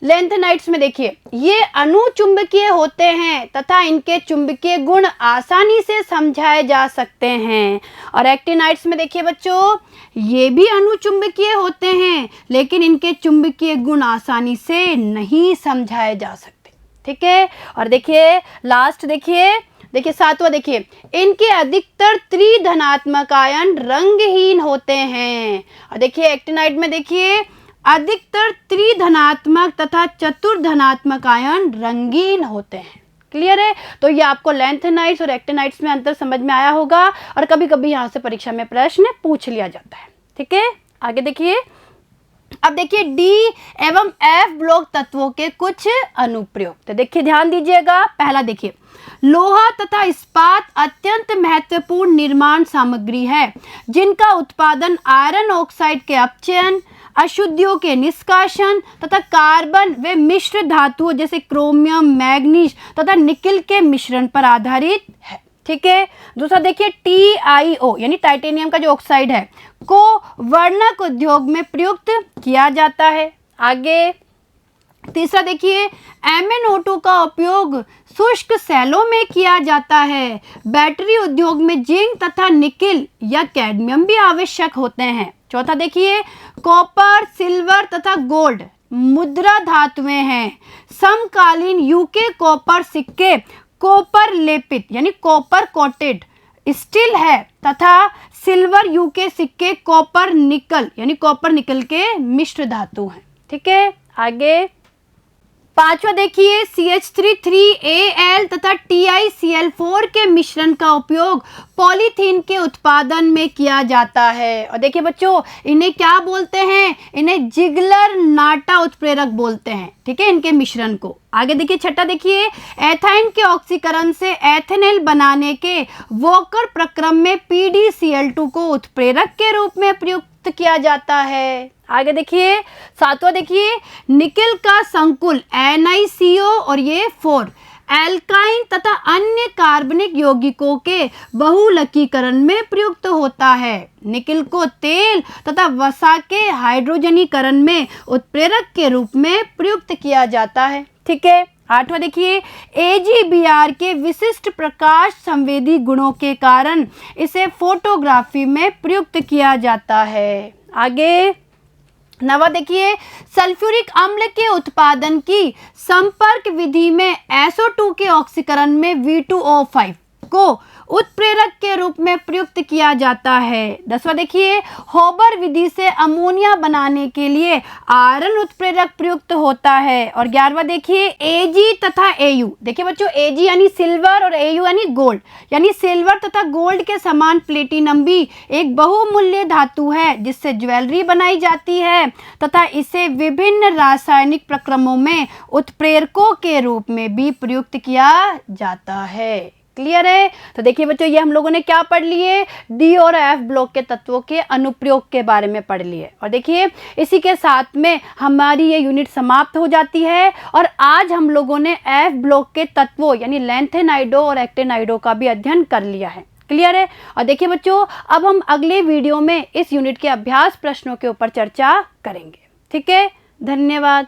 लैंथेनाइड्स में देखिए, ये अणुचुंबकीय होते हैं तथा इनके चुंबकीय गुण आसानी से समझाए जा सकते हैं, और एक्टिनाइड्स में देखिए बच्चों, ये भी अणुचुंबकीय होते हैं लेकिन इनके चुंबकीय गुण आसानी से नहीं समझाए जा सकते। ठीक है, और देखिए लास्ट देखिए, सातवां देखिए, इनके अधिकतर त्रिधनात्मक आयन रंगहीन होते हैं, और देखिए एक्टिनाइड में देखिए अधिकतर त्रिधनात्मक तथा चतुर्धनात्मक आयन रंगीन होते हैं। क्लियर है। तो ये आपको लैंथेनाइड्स और एक्टिनाइड्स में अंतर समझ में आया होगा, और कभी कभी यहाँ से परीक्षा में प्रश्न पूछ लिया जाता है। ठीक है, आगे देखिए। अब देखिए, डी एवं एफ ब्लॉक तत्वों के कुछ अनुप्रयोग। तो देखिए ध्यान दीजिएगा। पहला देखिए, लोहा तथा इस्पात अत्यंत महत्वपूर्ण निर्माण सामग्री है, जिनका उत्पादन आयरन ऑक्साइड के अपचयन, अशुद्धियों के निष्कासन तथा कार्बन व मिश्र धातुओं जैसे क्रोमियम, मैग्नीज तथा निकिल के मिश्रण पर आधारित है। ठीक है। दूसरा देखिए, TiO यानी टाइटेनियम का जो ऑक्साइड है को वर्णक उद्योग में प्रयुक्त किया जाता है। आगे तीसरा देखिए, MnO2 का उपयोग शुष्क सेलों में किया जाता है। बैटरी उद्योग में जिंक तथा निकिल या कैडमियम भी आवश्यक होते हैं। चौथा देखिए, कॉपर, सिल्वर तथा गोल्ड मुद्रा धातुएं हैं। समकालीन यूके कॉपर सिक्के कॉपर लेपित यानी कॉपर कोटेड स्टील है तथा सिल्वर यूके सिक्के कॉपर निकल यानी कॉपर निकल के मिश्र धातु हैं। ठीक है। आगे पांचवा देखिए CH3 3Al तथा TiCl4 के मिश्रण का उपयोग पॉलीथीन के उत्पादन में किया जाता है। और देखिए बच्चों, इन्हें क्या बोलते हैं? इन्हें जिगलर नाटा उत्प्रेरक बोलते हैं, ठीक है, इनके मिश्रण को। आगे देखिए छठा देखिए, एथाइन के ऑक्सीकरण से एथेनॉल बनाने के वॉकर प्रक्रम में PdCl2 को उत्प्रेरक के रूप में प्रयुक्त किया जाता है। आगे देखिए सातवां देखिए, निकेल का संकुल NiCO और ये 4 एल्काइन तथा अन्य कार्बनिक यौगिकों के बहुलकीकरण में प्रयुक्त होता है। निकेल को तेल तथा वसा के हाइड्रोजनीकरण में उत्प्रेरक के रूप में प्रयुक्त किया जाता है, ठीक है। आठवां देखिए, AgBr के विशिष्ट प्रकाश संवेदी गुणों के कारण इसे फोटोग्राफी में प्रयुक्त किया जाता है। आगे नवा देखिए, सल्फ्यूरिक अम्ल के उत्पादन की संपर्क विधि में SO2 के ऑक्सीकरण में V2O5 को उत्प्रेरक के रूप में प्रयुक्त किया जाता है। दसवां देखिए, होबर विधि से अमोनिया बनाने के लिए आयरन उत्प्रेरक प्रयुक्त होता है। और 11वां देखिए, Ag तथा Au, देखिए बच्चों Ag यानी सिल्वर और Au यानी गोल्ड, यानी सिल्वर तथा गोल्ड के समान प्लेटिनम भी एक बहुमूल्य धातु है जिससे ज्वेलरी बनाई जाती है तथा इसे विभिन्न रासायनिक प्रक्रमों में उत्प्रेरकों के रूप में भी प्रयुक्त किया जाता है। क्लियर है? तो देखिए बच्चों, ये हम लोगों ने क्या पढ़ लिए? डी और एफ ब्लॉक के तत्वों के अनुप्रयोग के बारे में पढ़ लिए। और देखिए इसी के साथ में हमारी ये यूनिट समाप्त हो जाती है। और आज हम लोगों ने एफ ब्लॉक के तत्वों यानी लैंथेनाइडो और एक्टेनाइडो का भी अध्ययन कर लिया है। क्लियर है? और देखिए बच्चों, अब हम अगले वीडियो में इस यूनिट के अभ्यास प्रश्नों के ऊपर चर्चा करेंगे। ठीक है, धन्यवाद।